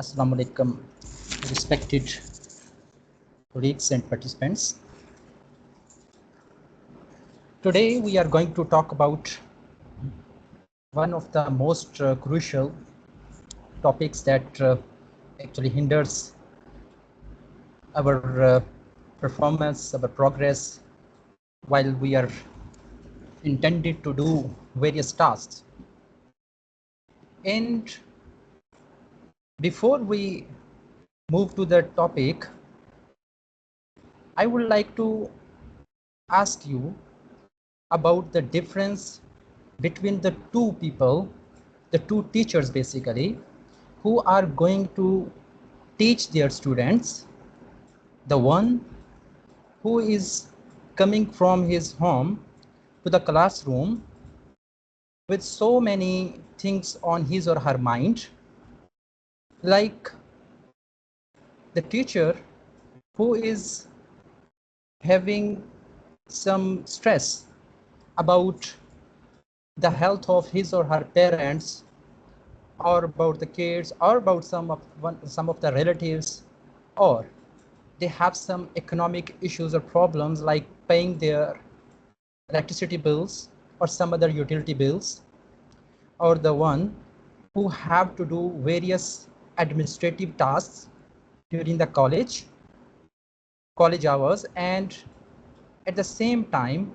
Assalamu alaikum, respected colleagues and participants. Today we are going to talk about one of the most crucial topics that actually hinders our performance, our progress while we are intended to do various tasks. And before we move to the topic, I would like to ask you about the difference between the two people, the two teachers basically, who are going to teach their students. The one who is coming from his home to the classroom with so many things on his or her mind, like the teacher who is having some stress about the health of his or her parents, or about the kids, or about some of the relatives, or they have some economic issues or problems like paying their electricity bills or some other utility bills, or the one who have to do various administrative tasks during the college hours, and at the same time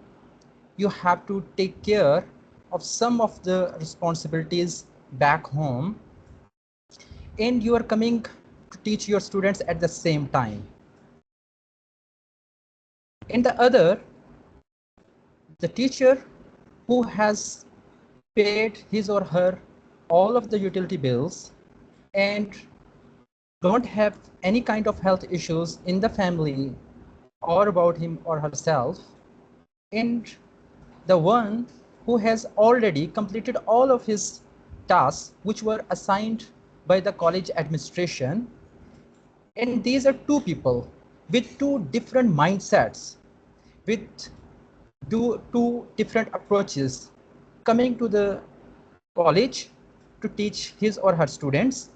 you have to take care of some of the responsibilities back home, and you are coming to teach your students at the same time. In the other, the teacher who has paid his or her all of the utility bills and don't have any kind of health issues in the family or about him or herself, and the one who has already completed all of his tasks which were assigned by the college administration. And these are two people with two different mindsets, with two different approaches coming to the college to teach his or her students.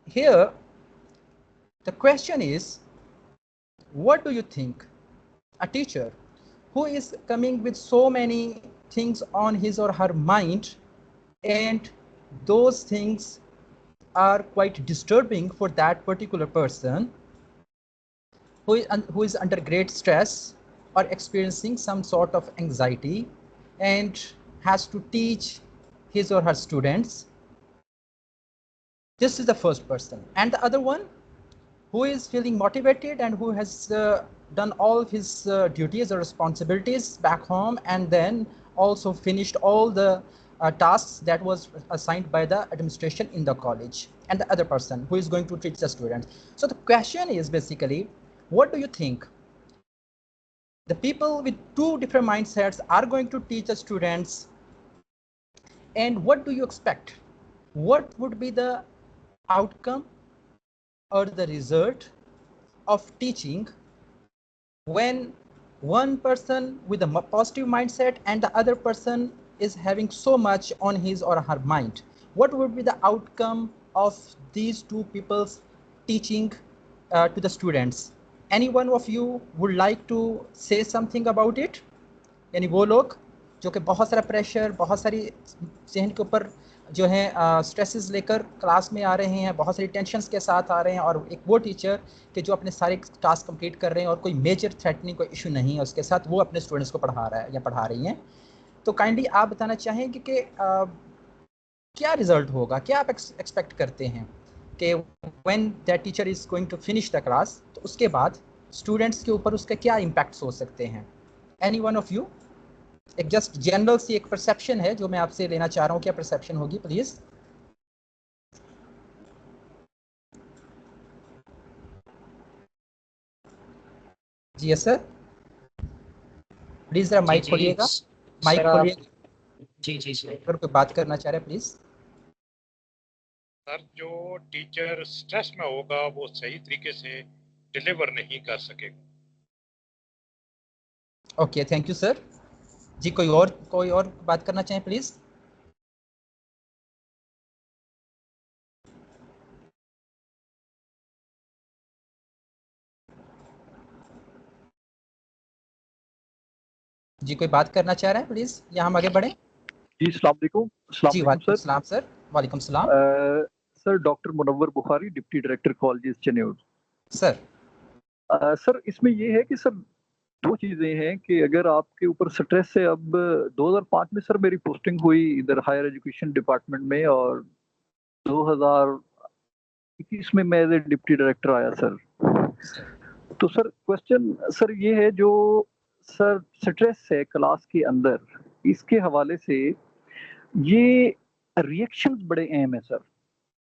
Here, the question is, what do you think a teacher who is coming with so many things on his or her mind, and those things are quite disturbing for that particular person who is under great stress or experiencing some sort of anxiety and has to teach his or her students? This is the first person. And the other one who is feeling motivated and who has done all of his duties or responsibilities back home, and then also finished all the tasks that was assigned by the administration in the college, and the other person who is going to teach the students. So the question is basically, what do you think? The people with two different mindsets are going to teach the students, and what do you expect? What would be the outcome or the result of teaching when one person with a positive mindset and the other person is having so much on his or her mind? What would be the outcome of these two people's teaching to the students? Any one of you would like to say something about it? यानी वो लोग जो कि बहुत सारा pressure, बहुत सारी जहन के ऊपर जो है स्ट्रेसेस लेकर क्लास में आ रहे हैं, बहुत सारी टेंशन्स के साथ आ रहे हैं, और एक वो टीचर कि जो अपने सारे टास्क कंप्लीट कर रहे हैं और कोई मेजर थ्रेटनिंग कोई इशू नहीं है उसके साथ, वो अपने स्टूडेंट्स को पढ़ा रहा है या पढ़ा रही हैं। तो काइंडली आप बताना चाहेंगे कि क्या रिजल्ट होगा, क्या आप एक्सपेक्ट करते हैं कि when that teacher is going to finish the class, तो उसके बाद स्टूडेंट्स के ऊपर उसके क्या इम्पैक्ट्स हो सकते हैं? Any one of you? एक जस्ट जनरल सी एक परसेप्शन है जो मैं आपसे लेना चाह रहा हूँ, क्या परसेप्शन होगी प्लीज? जी यस सर, प्लीज जरा माइक खोलिएगा, माइक खोलिए। जी जी सर, अगर कोई बात करना चाह रहे हैं प्लीज। सर, जो टीचर स्ट्रेस में होगा वो सही तरीके से डिलीवर नहीं कर सकेगा। Okay, thank you sir. जी कोई और बात करना चाहें प्लीज? जी कोई बात करना चाह रहे हैं प्लीज़, या हम आगे बढ़ें? जी अस्सलाम वालेकुम। अस्सलाम जी वालेकुम वालेकुम सर। सलाम सर। वालेकुम सलाम। Sir doctor Munawwar Bukhari, deputy director colleges Chennai. Sir. Sir इसमें ये है कि सर 2 चीज़ें हैं कि अगर आपके ऊपर स्ट्रेस है। अब 2005 में सर मेरी पोस्टिंग हुई इधर हायर एजुकेशन डिपार्टमेंट में, और 2021 में मैं एज़ ए डिप्टी डायरेक्टर आया सर। सर। तो सर क्वेश्चन सर ये है, जो सर स्ट्रेस है क्लास के अंदर, इसके हवाले से ये रिएक्शंस बड़े अहम हैं सर।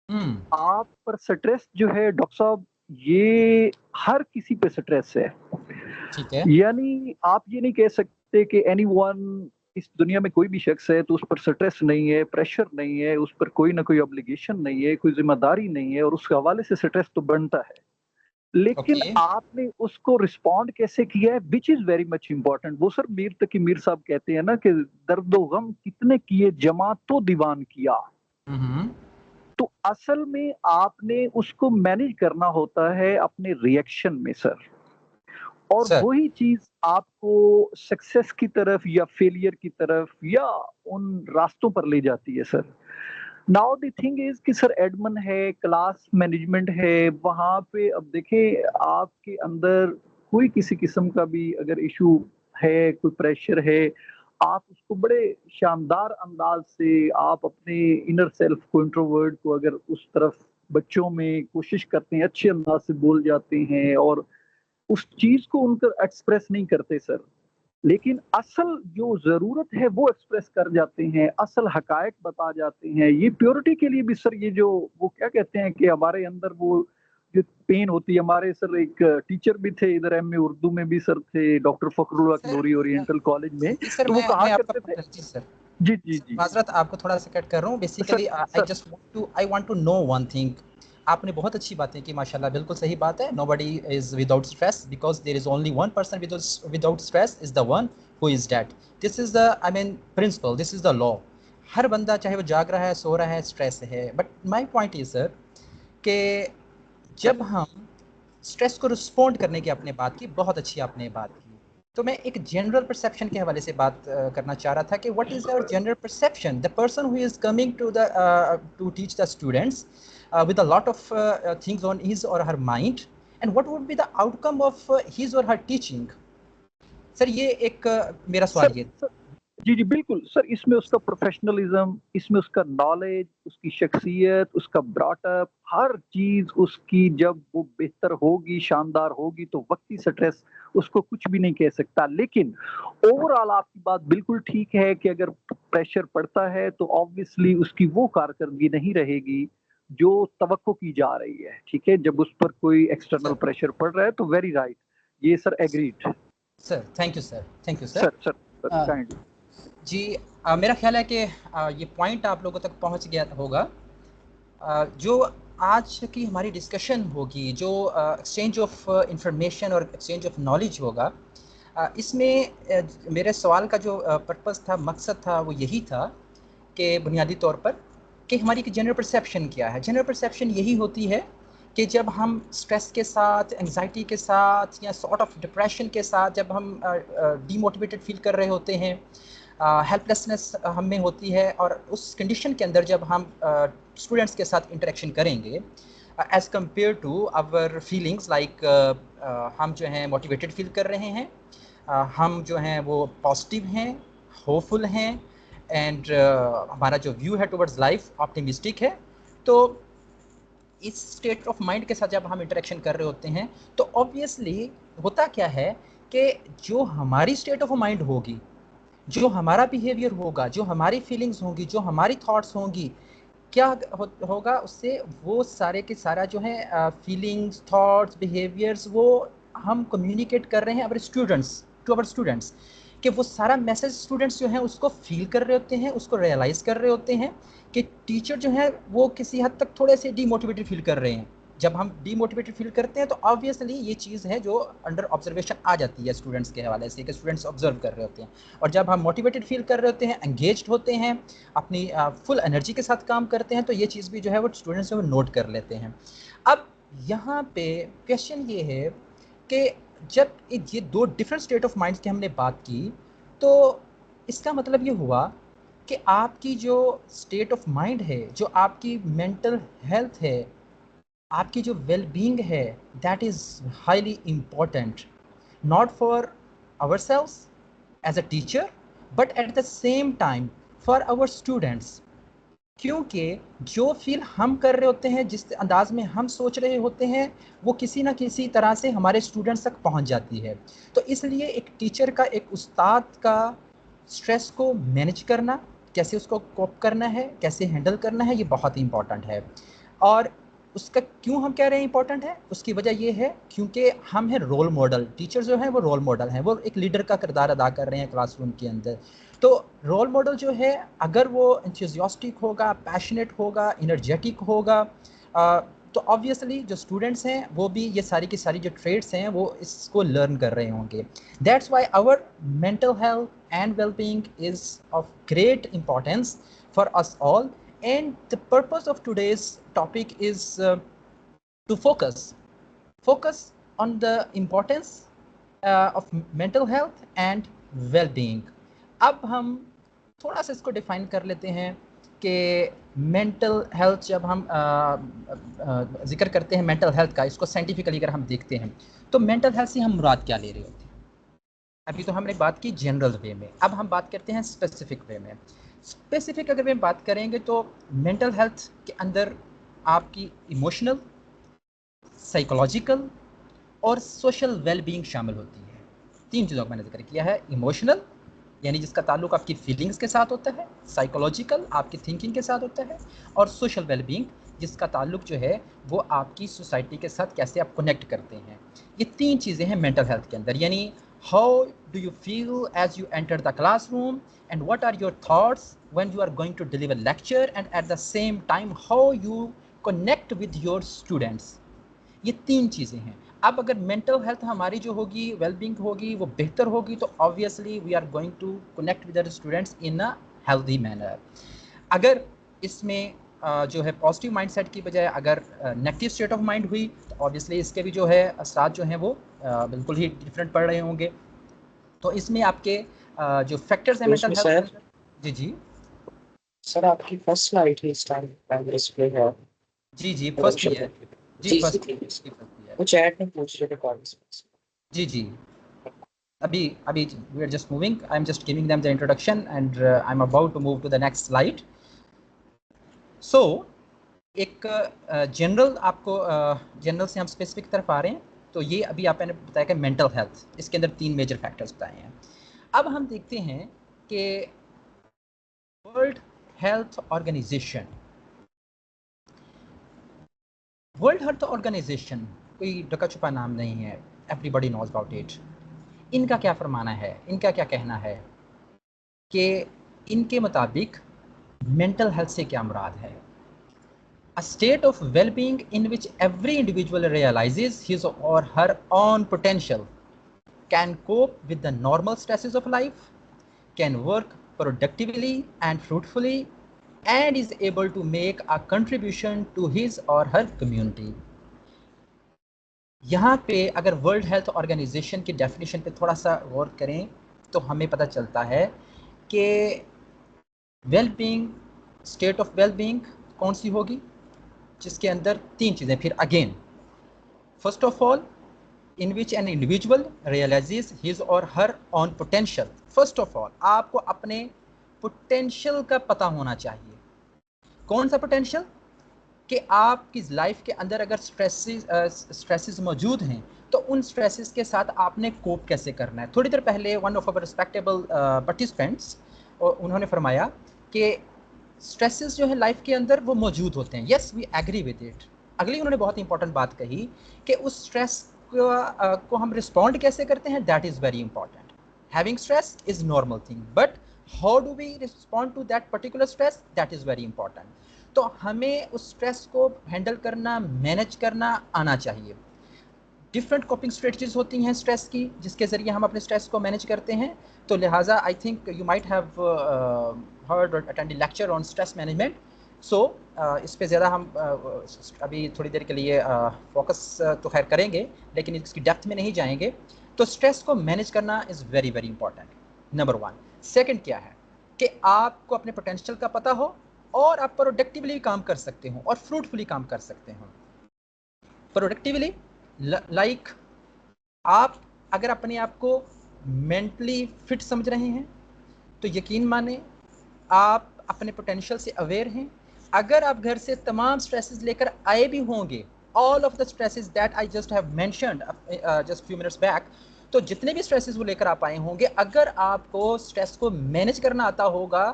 हुँ। आप पर स्ट्रेस जो है डॉक्टर साहब, ये हर किसी पे स्ट्रेस है। ठीक है। यानी आप ये नहीं कह सकते कि एनीवन, इस दुनिया में कोई भी शख्स है तो उस पर स्ट्रेस नहीं है, प्रेशर नहीं है, उस पर कोई ना कोई ऑब्लिगेशन नहीं है, कोई ज़िम्मेदारी नहीं है, और उस हवाले से स्ट्रेस तो बनता है। लेकिन ओके। आपने उसको रिस्पॉन्ड कैसे किया है, which is very much important. वो सर मीर तकी मीर साहब कहते हैं ना कि दर्द व गम कितने किए जमा तो दीवान किया। हुँ, हुँ। तो असल में आपने उसको मैनेज करना होता है अपने रिएक्शन में सर, और सर। वही चीज़ आपको सक्सेस की तरफ या फेलियर की तरफ या उन रास्तों पर ले जाती है sir. Now the thing is कि सर एडमिन है, क्लास मैनेजमेंट है, वहाँ पे अब देखें आपके अंदर कोई किसी किस्म का भी अगर इश्यू है, कोई प्रेशर है, आप उसको बड़े शानदार अंदाज़ से आप अपने इनर सेल्फ को, इंट्रोवर्ट को अगर उस तरफ बच्चों में कोशिश करते हैं, अच्छे अंदाज़ से बोल जाते हैं और उस चीज़ को उनका एक्सप्रेस नहीं करते सर। लेकिन असल जो ज़रूरत है वो एक्सप्रेस कर जाते हैं, असल हक़ाइक़ बता जाते हैं। ये प्योरिटी के लिए भी सर, ये जो वो क्या कहते हैं कि हमारे अंदर वो जो पेन होती है, हमारे सर एक टीचर भी थे इधर एमए उर्दू में भी सर थे, डॉक्टर फ़खरुल हक सर नूरी ओरिएंटल कॉलेज में, जी सर, तो वो कहा मैं आपका करते थे। जी सर। जी, जी, सर जी। माज़रत आपको थोड़ा-सा कट कर रहा हूँ। Sir basically sir I want to know one thing. आपने बहुत अच्छी बातें की माशाल्लाह, बिल्कुल सही बात है। Nobody is without stress because there is only one person without stress is the one who is dead. This is the I mean principle, this is the law. हर बंदा चाहे वो जाग रहा है, सो रहा है, स्ट्रेस है। But my point is sir कि सर जब हम स्ट्रेस को रिस्पॉन्ड करने की आपने बात की, बहुत अच्छी आपने बात की। तो मैं एक जनरल परसेप्शन के हवाले से बात करना चाह रहा था कि what is our general perception? The person who is coming to teach the students with a lot of things on his or her mind, and what would be the outcome of his or her teaching? Sir ये एक मेरा sir सवाल ये। Sir जी, जी, बिल्कुल। Sir इसमें उसका professionalism, इसमें उसका नॉलेज, उसकी शख्सियत, उसका ब्रॉट-अप, हर चीज़ उसकी जब वो बेहतर होगी, शानदार होगी, तो वक़्ती स्ट्रेस उसको कुछ भी नहीं कह सकता। लेकिन ओवरऑल आपकी बात बिल्कुल ठीक है कि अगर प्रेशर पड़ता है, तो ऑब्वियसली उसकी वो कारकर्दगी नहीं रहेगी, जो तवक्को की जा रही है, ठीक है? जब उस पर कोई एक्सटर्नल सर। प्रेशर पड़ रहा है, तो very right. Yeah sir agreed. Sir thank you sir, thank you sir. Sir sir sir kindly. जी मेरा ख्याल है कि ये पॉइंट आप लोगों तक पहुंच गया होगा। जो आज की हमारी डिस्कशन होगी, जो एक्सचेंज ऑफ इंफॉर्मेशन और एक्सचेंज ऑफ नॉलेज होगा, इसमें मेरे सवाल का जो पर्पस था, मकसद था, वो यही था कि बुनियादी तौर पर कि हमारी एक जनरल परसेप्शन क्या है। जनरल परसेप्शन यही होती है कि जब हम स्ट्रेस के साथ, एंग्जाइटी के साथ या सॉर्ट ऑफ डिप्रेशन के साथ जब हम डीमोटिवेटेड फील कर रहे होते हैं, हेल्पलेसनेस हम में होती है, और उस कंडीशन के अंदर जब हम स्टूडेंट्स के साथ इंटरेक्शन करेंगे as compare to our feelings like हम जो हैं मोटिवेटेड फील कर रहे हैं, हम जो हैं वो पॉजिटिव हैं, होपफुल हैं, एंड हमारा जो व्यू है टुवर्ड्स लाइफ ऑप्टिमिस्टिक है। तो इस स्टेट ऑफ माइंड के साथ जब हम इंटरेक्शन कर रहे होते हैं, तो ऑब्वियसली होता क्या है कि जो हमारी स्टेट ऑफ माइंड होगी, जो हमारा बिहेवियर होगा, जो हमारी फीलिंग्स होंगी, जो हमारी थॉट्स होंगी, क्या होगा उससे, वो सारे के सारा जो है फीलिंग्स, थॉट्स, बिहेवियर्स, वो हम कम्युनिकेट कर रहे हैं our students to our students, कि वो सारा मैसेज स्टूडेंट्स जो हैं उसको फील कर रहे होते हैं, उसको रियलाइज़ कर रहे होते हैं कि टीचर जो है वो किसी हद तक थोड़े से डीमोटिवेटेड फील कर रहे हैं। जब हम डीमोटिवेटेड फील करते हैं तो ऑब्वियसली ये चीज़ है जो अंडर ऑब्जर्वेशन आ जाती है स्टूडेंट्स के हवाले से, कि स्टूडेंट्स ऑब्जर्व कर रहे होते हैं। और जब हम मोटिवेटेड फील कर रहे होते हैं, एंगेज्ड होते हैं, अपनी फुल एनर्जी के साथ काम करते हैं, तो ये चीज़ भी जो है वो स्टूडेंट्स जो है नोट कर लेते हैं। अब यहाँ पे क्वेश्चन ये है कि जब ये दो डिफरेंट स्टेट ऑफ माइंड्स की हमने बात की, तो इसका मतलब ये हुआ कि आपकी जो स्टेट ऑफ माइंड है, जो आपकी मेंटल हेल्थ है, आपकी जो वेल बीइंग है, that is highly important, not for ourselves as a teacher but at the same time for our students, क्योंकि जो फील हम कर रहे होते हैं, जिस अंदाज में हम सोच रहे होते हैं, वो किसी ना किसी तरह से हमारे स्टूडेंट्स तक पहुंच जाती है। तो इसलिए एक टीचर का, एक उस्ताद का स्ट्रेस को मैनेज करना, कैसे उसको कोप करना है, कैसे हैंडल करना है, ये बहुत ही इंपॉर्टेंट है। और उसका क्यों हम कह रहे हैं इंपॉर्टेंट है, उसकी वजह ये है क्योंकि हम हैं रोल मॉडल। टीचर जो है वो रोल मॉडल हैं, वो एक लीडर का किरदार अदा कर रहे हैं क्लासरूम के अंदर। तो रोल मॉडल जो है, अगर वो एंथुसियास्टिक होगा, पैशनेट होगा, एनर्जेटिक होगा, तो ऑब्वियसली जो स्टूडेंट्स हैं वो भी ये सारी की सारी जो ट्रेड्स हैं वो इसको लर्न कर रहे होंगे। That's why our mental health and wellbeing is of great importance for us all, and the purpose of today's topic is to focus on the importance of mental health and well-being. अब हम थोड़ा सा इसको define कर लेते हैं कि mental health, जब हम जिक्र करते हैं मेंटल हेल्थ का, इसको साइंटिफिकली अगर हम देखते हैं तो मेंटल हेल्थ से हम मुराद क्या ले रहे होते हैं। अभी तो हमने बात की जनरल वे में, अब हम बात करते हैं स्पेसिफिक वे में। स्पेसिफिक अगर हम बात करेंगे तो मेंटल हेल्थ के अंदर आपकी इमोशनल, साइकोलॉजिकल और सोशल वेलबींग शामिल होती है। तीन चीज़ों का मैंने जिक्र किया है। इमोशनल यानी जिसका ताल्लुक आपकी फीलिंग्स के साथ होता है, साइकोलॉजिकल आपकी थिंकिंग के साथ होता है, और सोशल वेलबींग जिसका ताल्लुक जो है वो आपकी सोसाइटी के साथ कैसे आप कनेक्ट करते हैं। ये तीन चीज़ें हैं मेंटल हेल्थ के अंदर। यानी how do you feel as you enter the classroom, and what are your thoughts when you are going to deliver lecture, and at the same time how you connect with your students। ये तीन चीज़ें हैं। अब अगर mental health हमारी जो होगी, wellbeing होगी, वो बेहतर होगी, तो obviously we are going to connect with our students in a healthy manner. अगर इसमें जो है पॉजिटिव माइंडसेट की बजाय अगर नेगेटिव स्टेट ऑफ माइंड हुई, तो ऑब्वियसली इसके भी जो है असरात जो हैं वो बिल्कुल ही डिफरेंट पड़ रहे होंगे। तो इसमें आपके जो फैक्टर्स हैं मेंटल हेल्थ। जी जी सर, आपकी फर्स्ट स्लाइड है इस टाइम पे डिस्प्ले है। जी जी फर्स्ट ही है जी, फर्स्ट ही है। वो चैट में पूछ रहे थे कॉन्फ्रेंस। जी जी अभी अभी we are just moving, I am just giving them the introduction and I am about to move to the next slide. So एक जनरल आपको जनरल से हम स्पेसिफिक तरफ आ रहे हैं। तो ये अभी आपने बताया कि मेंटल हेल्थ, इसके अंदर तीन मेजर फैक्टर्स बताए हैं। अब हम देखते हैं कि World Health Organization, World Health Organization कोई ढका छुपा नाम नहीं है, एवरीबॉडी नोज अबाउट इट। इनका क्या फरमाना है, इनका क्या कहना है कि इनके मुताबिक मेंटल हेल्थ से क्या मुराद है? A state of well-being in which every individual realizes his or her own potential, can cope with the normal stresses of life, can work productively and fruitfully, and is able to make a contribution to his or her community। यहाँ पे अगर world Health organisation की definition पे थोड़ा सा गौर करें तो हमें पता चलता है कि वेलबींग, स्टेट ऑफ वेलबींग कौन सी होगी, जिसके अंदर तीन चीज़ें। फिर again, first of all, in which an individual realizes his or her own potential. First of all आपको अपने पोटेंशियल का पता होना चाहिए। कौन सा पोटेंशियल? कि आपकी लाइफ के अंदर अगर स्ट्रेसेस मौजूद हैं तो उन स्ट्रेसेस के साथ आपने कोप कैसे करना है। थोड़ी देर पहले one of our respectable participants उन्होंने फरमाया कि स्ट्रेसेस जो है लाइफ के अंदर वो मौजूद होते हैं। Yes, we agree with it. अगली उन्होंने बहुत इंपॉर्टेंट बात कही कि उस स्ट्रेस को हम रिस्पॉन्ड कैसे करते हैं, that is very important. Having stress is normal thing, but how do we respond to that particular stress, that is very important. तो हमें उस स्ट्रेस को हैंडल करना, मैनेज करना आना चाहिए। डिफरेंट कोपिंग स्ट्रेटजीज होती हैं स्ट्रेस की, जिसके ज़रिए हम अपने स्ट्रेस को मैनेज करते हैं। तो लिहाजा I think you might have heard or attended lecture on stress management. So इस पे ज़्यादा हम अभी थोड़ी देर के लिए फोकस तो खैर करेंगे, लेकिन इसकी डेप्थ में नहीं जाएंगे। तो स्ट्रेस को मैनेज करना is very very important. Number 1। Second क्या है कि आपको अपने पोटेंशियल का पता हो और आप प्रोडक्टिवली काम कर सकते हो और फ्रूटफुली काम कर सकते हो। प्रोडक्टिवली लाइक आप अगर अपने आप को मेंटली फिट समझ रहे हैं तो यकीन माने आप अपने पोटेंशियल से अवेयर हैं। अगर आप घर से तमाम स्ट्रेसेस लेकर आए भी होंगे, all of the stresses that I just have mentioned just few minutes back, तो जितने भी स्ट्रेसेस वो लेकर आप आए होंगे, अगर आपको स्ट्रेस को मैनेज करना आता होगा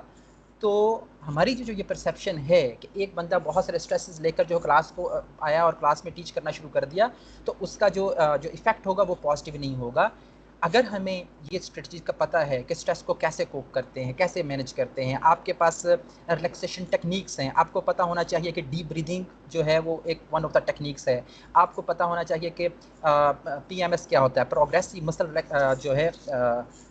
तो हमारी जो ये परसेप्शन है कि एक बंदा बहुत सारे स्ट्रेसेस लेकर जो क्लास को आया और क्लास में टीच करना शुरू कर दिया, तो उसका जो इफ़ेक्ट होगा वो पॉजिटिव नहीं होगा। अगर हमें ये स्ट्रेटजी का पता है कि स्ट्रेस को कैसे कोप करते हैं, कैसे मैनेज करते हैं, आपके पास रिलैक्सेशन टेक्निक्स हैं, आपको पता होना चाहिए कि डीप ब्रीदिंग जो है वो एक वन ऑफ द टेक्निक्स है, आपको पता होना चाहिए कि PMS क्या होता है, प्रोग्रेसिव मसल जो है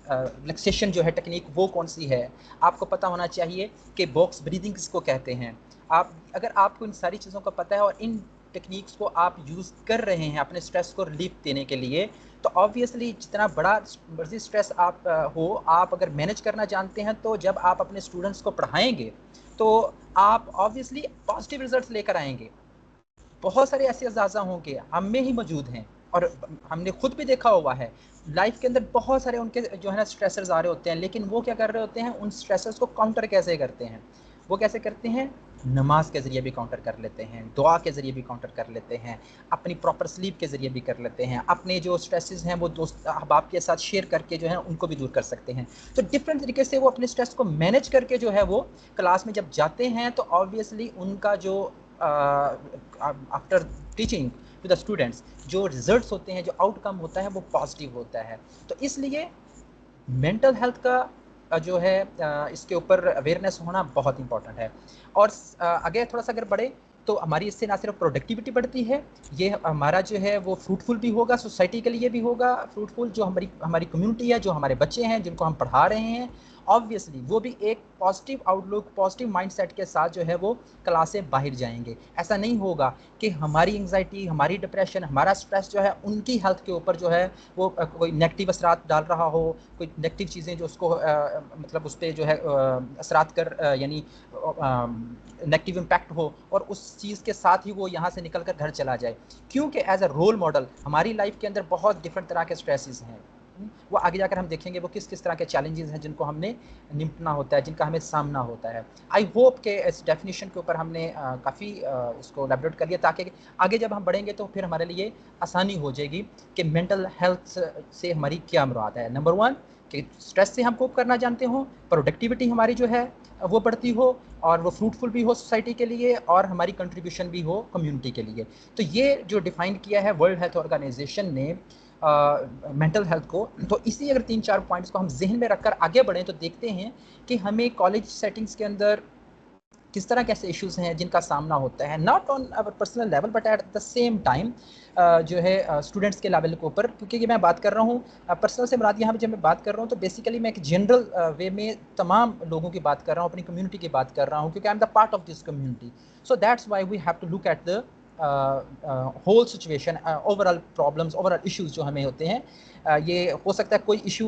रिलैक्सेशन जो है टेक्निक वो कौन सी है, आपको पता होना चाहिए कि बॉक्स ब्रीदिंग किसको कहते हैं। अगर आपको इन सारी चीज़ों का पता है और इन टेक्निक्स को आप यूज़ कर रहे हैं अपने स्ट्रेस को रिलीफ देने के लिए, तो ऑब्वियसली जितना बड़ा मर्जी स्ट्रेस आप आप अगर मैनेज करना जानते हैं, तो जब आप अपने स्टूडेंट्स को पढ़ाएंगे तो आप ऑब्वियसली पॉजिटिव रिजल्ट्स लेकर आएंगे। बहुत सारे ऐसे अज़ाज़ा होंगे, हम में ही मौजूद हैं और हमने खुद भी देखा हुआ है लाइफ के अंदर, बहुत सारे उनके जो है ना स्ट्रेसर्स आ रहे होते हैं, लेकिन वो क्या कर रहे होते हैं, उन स्ट्रेसर्स को काउंटर कैसे करते हैं, वो कैसे करते हैं, नमाज के ज़रिए भी काउंटर कर लेते हैं, दुआ के ज़रिए भी काउंटर कर लेते हैं, अपनी प्रॉपर स्लीप के ज़रिए भी कर लेते हैं, अपने जो स्ट्रेसेस हैं वो दोस्त अहबाब के साथ शेयर करके जो है उनको भी दूर कर सकते हैं। तो डिफरेंट तरीके से वो अपने स्ट्रेस को मैनेज करके जो है वो क्लास में जब जाते हैं तो ऑब्वियसली उनका जो after teaching to the students जो रिजल्ट्स होते हैं, जो आउटकम होता है वो पॉजिटिव होता है। तो इसलिए मेंटल हेल्थ का जो है इसके ऊपर अवेयरनेस होना बहुत इंपॉर्टेंट है। और आगे थोड़ा सा अगर बढ़े तो हमारी इससे ना सिर्फ प्रोडक्टिविटी बढ़ती है, ये हमारा जो है वो फ्रूटफुल भी होगा, सोसाइटी के लिए भी होगा फ्रूटफुल, जो हमारी कम्युनिटी है, जो हमारे बच्चे हैं जिनको हम पढ़ा रहे हैं, ऑब्वियसली वो भी एक पॉजिटिव आउटलुक, पॉजिटिव माइंडसेट के साथ जो है वो क्लास से बाहर जाएंगे। ऐसा नहीं होगा कि हमारी एंग्जाइटी, हमारी डिप्रेशन, हमारा स्ट्रेस जो है उनकी हेल्थ के ऊपर जो है वो कोई नेगेटिव असरात डाल रहा हो, कोई नेगेटिव चीज़ें जो उसको मतलब उस पर जो है असरात कर यानी नेगेटिव इम्पैक्ट हो और उस चीज़ के साथ ही वो यहाँ से निकल कर घर चला जाए। क्योंकि एज अ रोल मॉडल हमारी लाइफ के अंदर बहुत डिफरेंट तरह के स्ट्रेसेस हैं, वो आगे जाकर हम देखेंगे वो किस किस तरह के चैलेंजेस हैं जिनको हमने निपटना होता है, जिनका हमें सामना होता है। आई होप कि इस डेफिनेशन के ऊपर हमने काफ़ी इसको एलैबोरेट कर लिया, ताकि आगे जब हम बढ़ेंगे तो फिर हमारे लिए आसानी हो जाएगी कि मेंटल हेल्थ से हमारी क्या मुराद है। नंबर 1 कि स्ट्रेस से हम कोप करना जानते हो, प्रोडक्टिविटी हमारी जो है वो बढ़ती हो और वो फ्रूटफुल भी हो सोसाइटी के लिए और हमारी कंट्रीब्यूशन भी हो कम्युनिटी के लिए। तो ये जो डिफ़ाइन किया है वर्ल्ड हेल्थ ऑर्गेनाइजेशन ने मेंटल हेल्थ को, तो इसी अगर 3-4 पॉइंट्स को हम जहन में रखकर आगे बढ़ें तो देखते हैं कि हमें कॉलेज सेटिंग्स के अंदर किस तरह कैसे इश्यूज़ हैं जिनका सामना होता है, not on our personal level but at the same time जो है स्टूडेंट्स के लेवल के ऊपर। क्योंकि ये मैं बात कर रहा हूँ पर्सनल से मुराद, यहाँ पर जब मैं बात कर रहा हूँ तो बेसिकली मैं एक जनरल वे में तमाम लोगों की बात कर रहा हूँ, अपनी कम्युनिटी की बात कर रहा हूँ, क्योंकि I am the part of this community. So that's why we have to look at the whole situation, overall problems, overall issues जो हमें होते हैं। ये हो सकता है कोई इशू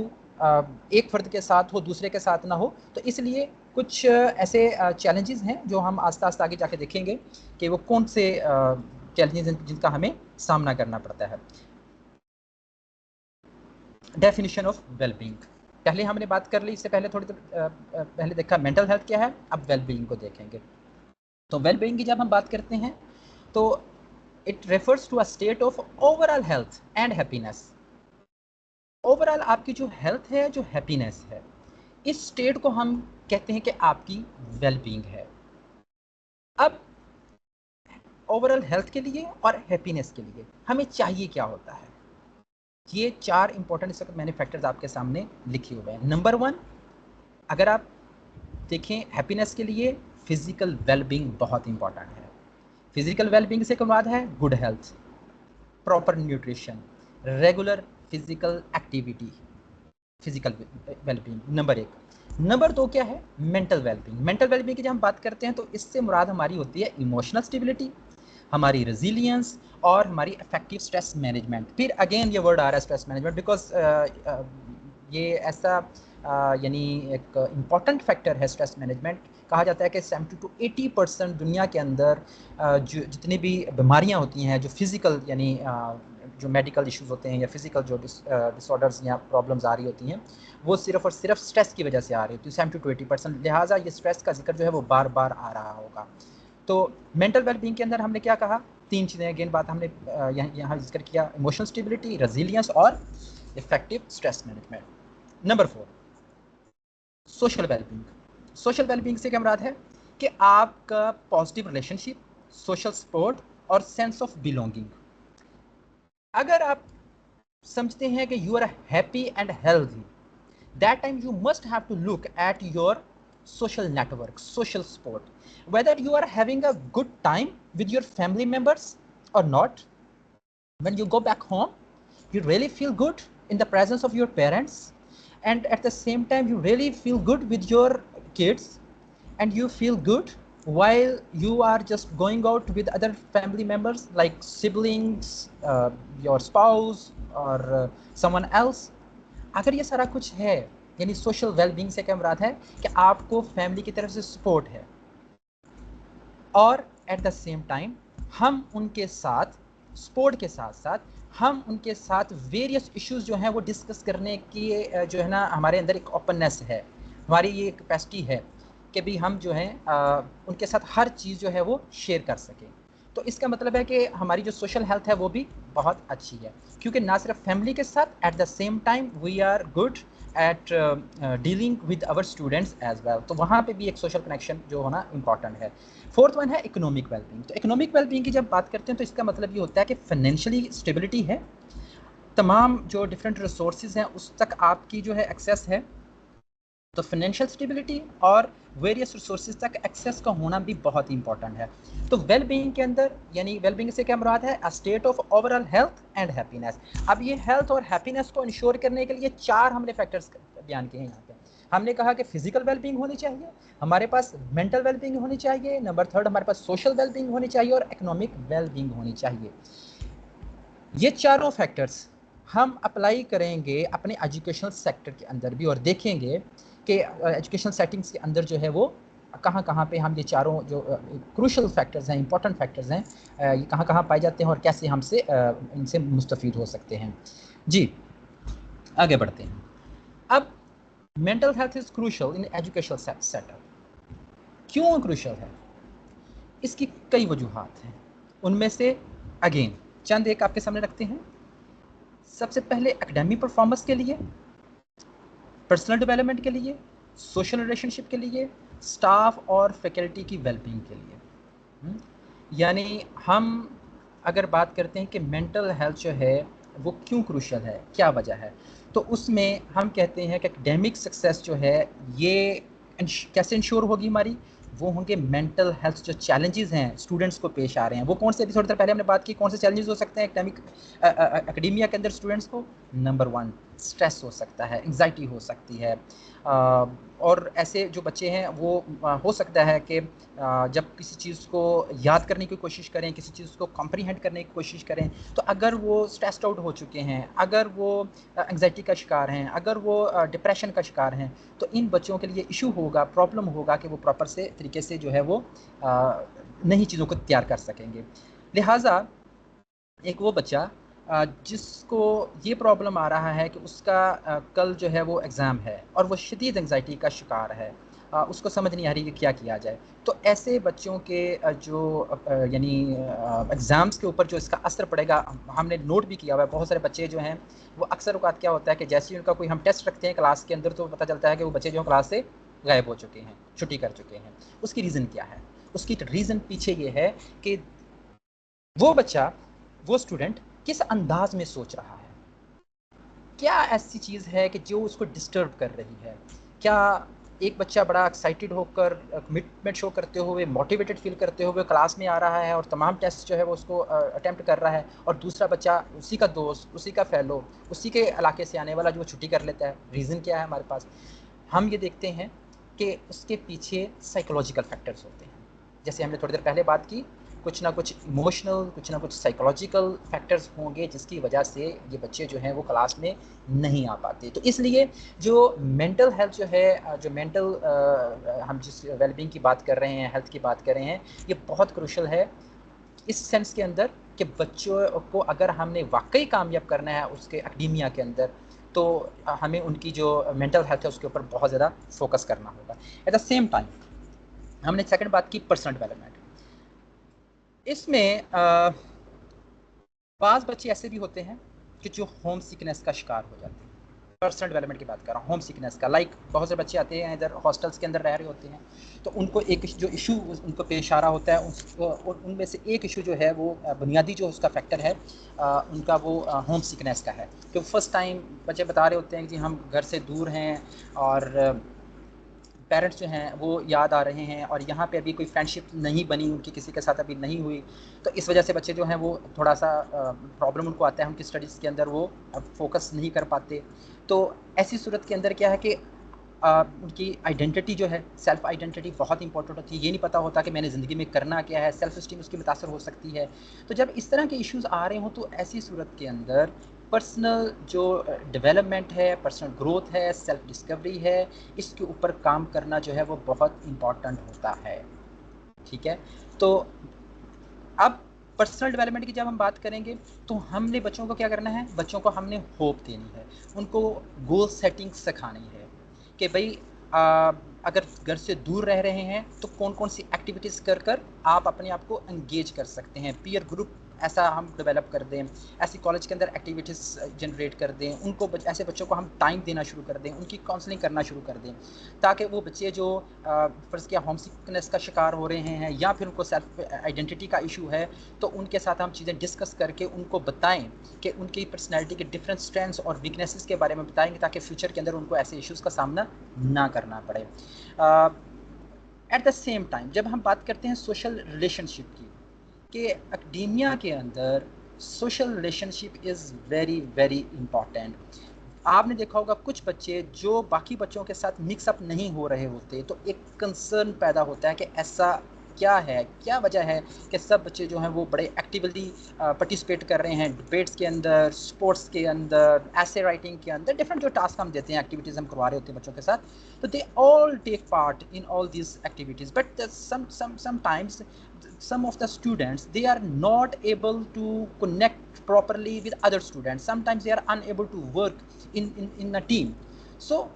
एक फ़र्द के साथ हो, दूसरे के साथ ना हो, तो इसलिए कुछ ऐसे चैलेंजेस हैं जो हम आस्ता आस्ता आगे जाके देखेंगे कि वो कौन से चैलेंजेस हैं जिनका हमें सामना करना पड़ता है। डेफिनेशन ऑफ वेलबींग पहले हमने बात कर ली, इससे पहले थोड़ी देर पहले देखा मेंटल हेल्थ क्या है, अब वेलबींग को देखेंगे। तो वेलबींग की जब हम बात करते हैं तो it refers to a state of overall health and happiness. Overall आपकी जो हेल्थ है, जो हैप्पीनेस है, इस स्टेट को हम कहते हैं कि आपकी वेलबींग है। अब ओवरऑल हेल्थ के लिए और हैप्पीनेस के लिए हमें चाहिए क्या होता है, ये 4 इंपॉर्टेंट इस वक्त मैंने फैक्टर्स आपके सामने लिखे हुए हैं। नंबर 1 अगर आप देखें हैप्पीनेस के लिए फिजिकल वेलबींग बहुत इंपॉर्टेंट है। फिजिकल वेलबींग से मुराद है good health, proper nutrition, regular physical activity, physical wellbeing number 1। Number 2 क्या है, मेंटल वेलबींग। मेंटल वेलबींग की जब हम बात करते हैं तो इससे मुराद हमारी होती है इमोशनल स्टेबिलिटी, हमारी रेजिलियंस और हमारी इफेक्टिव स्ट्रेस मैनेजमेंट। फिर अगेन ये वर्ड आ रहा है स्ट्रेस मैनेजमेंट, बिकॉज ये ऐसा यानी एक इम्पॉर्टेंट फैक्टर है स्ट्रेस मैनेजमेंट। कहा जाता है कि 70 to 80% दुनिया के अंदर जो जितनी भी बीमारियां होती हैं, जो फिज़िकल यानी जो मेडिकल इश्यूज होते हैं या फिज़िकल जो डिसऑर्डर्स या प्रॉब्लम्स आ रही होती हैं, वो सिर्फ और सिर्फ स्ट्रेस की वजह से आ रही होती है, 70 to 80%। लिहाजा ये स्ट्रेस का जिक्र जो है वो बार बार आ रहा होगा। तो मेंटल वेलबींग के अंदर हमने क्या कहा, 3 चीज़ें अगेन बात हमने यहाँ जिक्र किया, इमोशनल स्टेबिलिटी, रेजिलियंस और effective stress management. Number 4, social wellbeing. Social wellbeing से क्या मुराद है कि आपका पॉजिटिव रिलेशनशिप, सोशल सपोर्ट और सेंस ऑफ बिलोंगिंग। अगर आप समझते हैं कि you are happy and healthy, that time you must have to look at your social network, social support, whether you are having a good time with your family members or not. When you go back home, you really feel good in the presence of your parents, and at the same time you really feel good with your kids, and you feel good while you are just going out with other family members like siblings, your spouse or someone else. अगर ये सारा कुछ है, यानी social wellbeing से क्या मुराद है कि आपको फैमिली की तरफ से सपोर्ट है और एट द सेम टाइम हम उनके साथ सपोर्ट के साथ साथ हम उनके साथ वेरियस इश्यूज जो हैं वो डिस्कस करने की जो है ना हमारे अंदर एक ओपननेस है, हमारी ये कैपेसिटी है कि भी हम जो हैं उनके साथ हर चीज़ जो है वो शेयर कर सकें। तो इसका मतलब है कि हमारी जो सोशल हेल्थ है वो भी बहुत अच्छी है, क्योंकि ना सिर्फ फैमिली के साथ at the same time we are good at dealing with our students as well. तो वहाँ पे भी एक सोशल कनेक्शन जो होना इम्पॉर्टेंट है। 4th वन है इकोनॉमिक वेलबींग। तो इकोनॉमिक वेलबींग की जब बात करते हैं तो इसका मतलब ये होता है कि फाइनेंशियली स्टेबिलिटी है, तमाम जो डिफरेंट रिसोर्सेज हैं उस तक आपकी जो है एक्सेस है। तो फाइनेंशियल स्टेबिलिटी और वेरियस रिसोर्सेज तक एक्सेस का होना भी बहुत ही इंपॉर्टेंट है। तो वेल बीइंग के अंदर यानी वेल बीइंग से क्या मुराद है, अ state of overall health and happiness. अब ये हेल्थ और हैप्पीनेस को इंश्योर करने के लिए 4 हमने फैक्टर्स बयान किए हैं यहाँ पे। हमने कहा कि फिजिकल वेलबींग होनी चाहिए, हमारे पास मेंटल वेलबींग होनी चाहिए, नंबर 3 हमारे पास सोशल वेलबींग होनी चाहिए और इकोनॉमिक वेलबींग होनी चाहिए। ये चारों फैक्टर्स हम अप्लाई करेंगे अपने एजुकेशनल सेक्टर के अंदर भी और देखेंगे कि एजुकेशनल सेटिंग्स के अंदर जो है वो कहाँ कहाँ पे हम ये चारों जो क्रूशल फैक्टर्स हैं, इंपॉर्टेंट फैक्टर्स हैं, ये कहाँ कहाँ पाए जाते हैं और कैसे हमसे इनसे मुस्तफ़ीद हो सकते हैं। जी आगे बढ़ते हैं। अब mental health is crucial in educational setup. क्यों क्रूशल है, इसकी कई वजूहात हैं, उनमें से अगेन चंद एक आपके सामने रखते हैं। सबसे पहले एकेडमिक परफॉर्मेंस के लिए, पर्सनल डेवलपमेंट के लिए, सोशल रिलेशनशिप के लिए, स्टाफ और फैकल्टी की वेलबींग के लिए। यानी हम अगर बात करते हैं कि मेंटल हेल्थ जो है वो क्यों क्रूशल है, क्या वजह है, तो उसमें हम कहते हैं कि एकेडमिक सक्सेस जो है ये कैसे इंश्योर होगी हमारी, वो होंगे मेंटल हेल्थ जो चैलेंजेस हैं स्टूडेंट्स को पेश आ रहे हैं। वो कौन से, एपिसोड तक पहले हमने बात की कौन से चैलेंजेस हो सकते हैं एकेडमिया के अंदर स्टूडेंट्स को। नंबर 1 स्ट्रेस हो सकता है, एंग्जाइटी हो सकती है, और ऐसे जो बच्चे हैं वो हो सकता है कि जब किसी चीज़ को याद करने की कोशिश करें, किसी चीज़ को कॉम्प्रीहेंड करने की कोशिश करें, तो अगर वो स्ट्रेस्ड आउट हो चुके हैं, अगर वो एंग्जाइटी का शिकार हैं, अगर वो डिप्रेशन का शिकार हैं, तो इन बच्चों के लिए इशू होगा, प्रॉब्लम होगा कि वो प्रॉपर से तरीके से जो है वो नई चीज़ों को तैयार कर सकेंगे। लिहाजा एक वो बच्चा जिसको ये प्रॉब्लम आ रहा है कि उसका कल जो है वो एग्ज़ाम है और वो शदीद एंग्जाइटी का शिकार है, उसको समझ नहीं आ रही कि क्या किया जाए, तो ऐसे बच्चों के जो यानी एग्ज़ाम्स के ऊपर जो इसका असर पड़ेगा, हमने नोट भी किया हुआ है। बहुत सारे बच्चे जो हैं वो अक्सर औक़ात क्या होता है कि जैसे ही उनका कोई हम टेस्ट रखते हैं क्लास के अंदर, तो पता चलता है कि वो बच्चे जो क्लास से गायब हो चुके हैं, छुट्टी कर चुके हैं। उसकी रीज़न क्या है? उसकी रीज़न पीछे ये है कि वो बच्चा, वो स्टूडेंट किस अंदाज में सोच रहा है, क्या ऐसी चीज़ है कि जो उसको डिस्टर्ब कर रही है। क्या एक बच्चा बड़ा एक्साइटेड होकर कमिटमेंट शो करते हुए, मोटिवेटेड फील करते हुए क्लास में आ रहा है और तमाम टेस्ट जो है वो उसको अटेम्प्ट कर रहा है, और दूसरा बच्चा उसी का दोस्त, उसी का फेलो, उसी के इलाके से आने वाला जो छुट्टी कर लेता है। रीज़न क्या है हमारे पास? हम ये देखते हैं कि उसके पीछे साइकोलॉजिकल फैक्टर्स होते हैं। जैसे हमने थोड़ी देर पहले बात की कुछ ना कुछ इमोशनल, कुछ ना कुछ साइकोलॉजिकल फैक्टर्स होंगे जिसकी वजह से ये बच्चे जो हैं वो क्लास में नहीं आ पाते। तो इसलिए जो मेंटल हेल्थ जो है, जो मेंटल हम जिस वेलबींग की बात कर रहे हैं, हेल्थ की बात कर रहे हैं, ये बहुत क्रूशल है इस सेंस के अंदर कि बच्चों को अगर हमने वाकई कामयाब करना है उसके एकेडेमिया के अंदर, तो हमें उनकी जो मेंटल हेल्थ है उसके ऊपर बहुत ज़्यादा फोकस करना होगा। एट द सेम टाइम हमने सेकंड बात की पर्सनल डेवलपमेंट। इसमें बाज़ बच्चे ऐसे भी होते हैं कि जो होम सिकनेस का शिकार हो जाते हैं। पर्सनल डेवलपमेंट की बात कर रहा हूँ, होम सिकनेस का। लाइक बहुत से बच्चे आते हैं इधर हॉस्टल्स के अंदर रह रहे होते हैं, तो उनको एक जो इशू उनको पेश आ रहा होता है, उनमें से एक इशू जो है वो बुनियादी जो उसका फैक्टर है उनका वो होम सिकनेस का है। तो फर्स्ट टाइम बच्चे बता रहे होते हैं कि हम घर से दूर हैं और पेरेंट्स जो हैं वो याद आ रहे हैं और यहाँ पे अभी कोई फ्रेंडशिप नहीं बनी उनकी, किसी के साथ अभी नहीं हुई, तो इस वजह से बच्चे जो हैं वो थोड़ा सा प्रॉब्लम उनको आता है, उनकी स्टडीज़ के अंदर वो फोकस नहीं कर पाते। तो ऐसी सूरत के अंदर क्या है कि उनकी आइडेंटिटी जो है, सेल्फ आइडेंटिटी बहुत इंपॉर्टेंट होती है। ये नहीं पता होता कि मैंने ज़िंदगी में करना क्या है, सेल्फ स्टीम उसकी मुतासर हो सकती है। तो जब इस तरह के इश्यूज़ आ रहे हों तो ऐसी सूरत के अंदर पर्सनल जो डेवलपमेंट है, पर्सनल ग्रोथ है, सेल्फ डिस्कवरी है, इसके ऊपर काम करना जो है वो बहुत इम्पॉर्टेंट होता है। ठीक है, तो अब पर्सनल डेवलपमेंट की जब हम बात करेंगे तो हमने बच्चों को क्या करना है, बच्चों को हमने होप देनी है, उनको गोल सेटिंग सिखानी है कि भाई अगर घर से दूर रह रहे हैं तो कौन कौन सी एक्टिविटीज़ कर कर आप अपने आप को एंगेज कर सकते हैं। पीयर ग्रुप ऐसा हम डेवलप कर दें, ऐसी कॉलेज के अंदर एक्टिविटीज़ जनरेट कर दें, उनको ऐसे बच्चों को हम टाइम देना शुरू कर दें, उनकी काउंसलिंग करना शुरू कर दें, ताकि वो बच्चे जो फ़र्ज़ किया होम सिकनेस का शिकार हो रहे हैं या फिर उनको सेल्फ आइडेंटिटी का इशू है, तो उनके साथ हम चीज़ें डिस्कस करके उनको बताएं कि उनकी पर्सनैलिटी के डिफरेंट स्ट्रेंथ्स और वीकनेसेस के बारे में बताएंगे, ताकि फ्यूचर के अंदर उनको ऐसे इश्यूज़ का सामना ना करना पड़े। एट द सेम टाइम जब हम बात करते हैं सोशल रिलेशनशिप की, कि एकेडेमिया के अंदर social relationship is very very important. आपने देखा होगा कुछ बच्चे जो बाकी बच्चों के साथ मिक्सअप नहीं हो रहे होते, तो एक कंसर्न पैदा होता है कि ऐसा क्या है, क्या वजह है कि सब बच्चे जो हैं वो बड़े एक्टिवली पार्टिसिपेट कर रहे हैं डिबेट्स के अंदर, स्पोर्ट्स के अंदर, ऐसे राइटिंग के अंदर, डिफरेंट जो टास्क हम देते हैं, एक्टिविटीज़ हम करवा रहे होते हैं बच्चों के साथ, तो they all take part in all these activities, but sometimes some of the students they are not able to connect properly with other students, sometimes they are unable to work in a team. So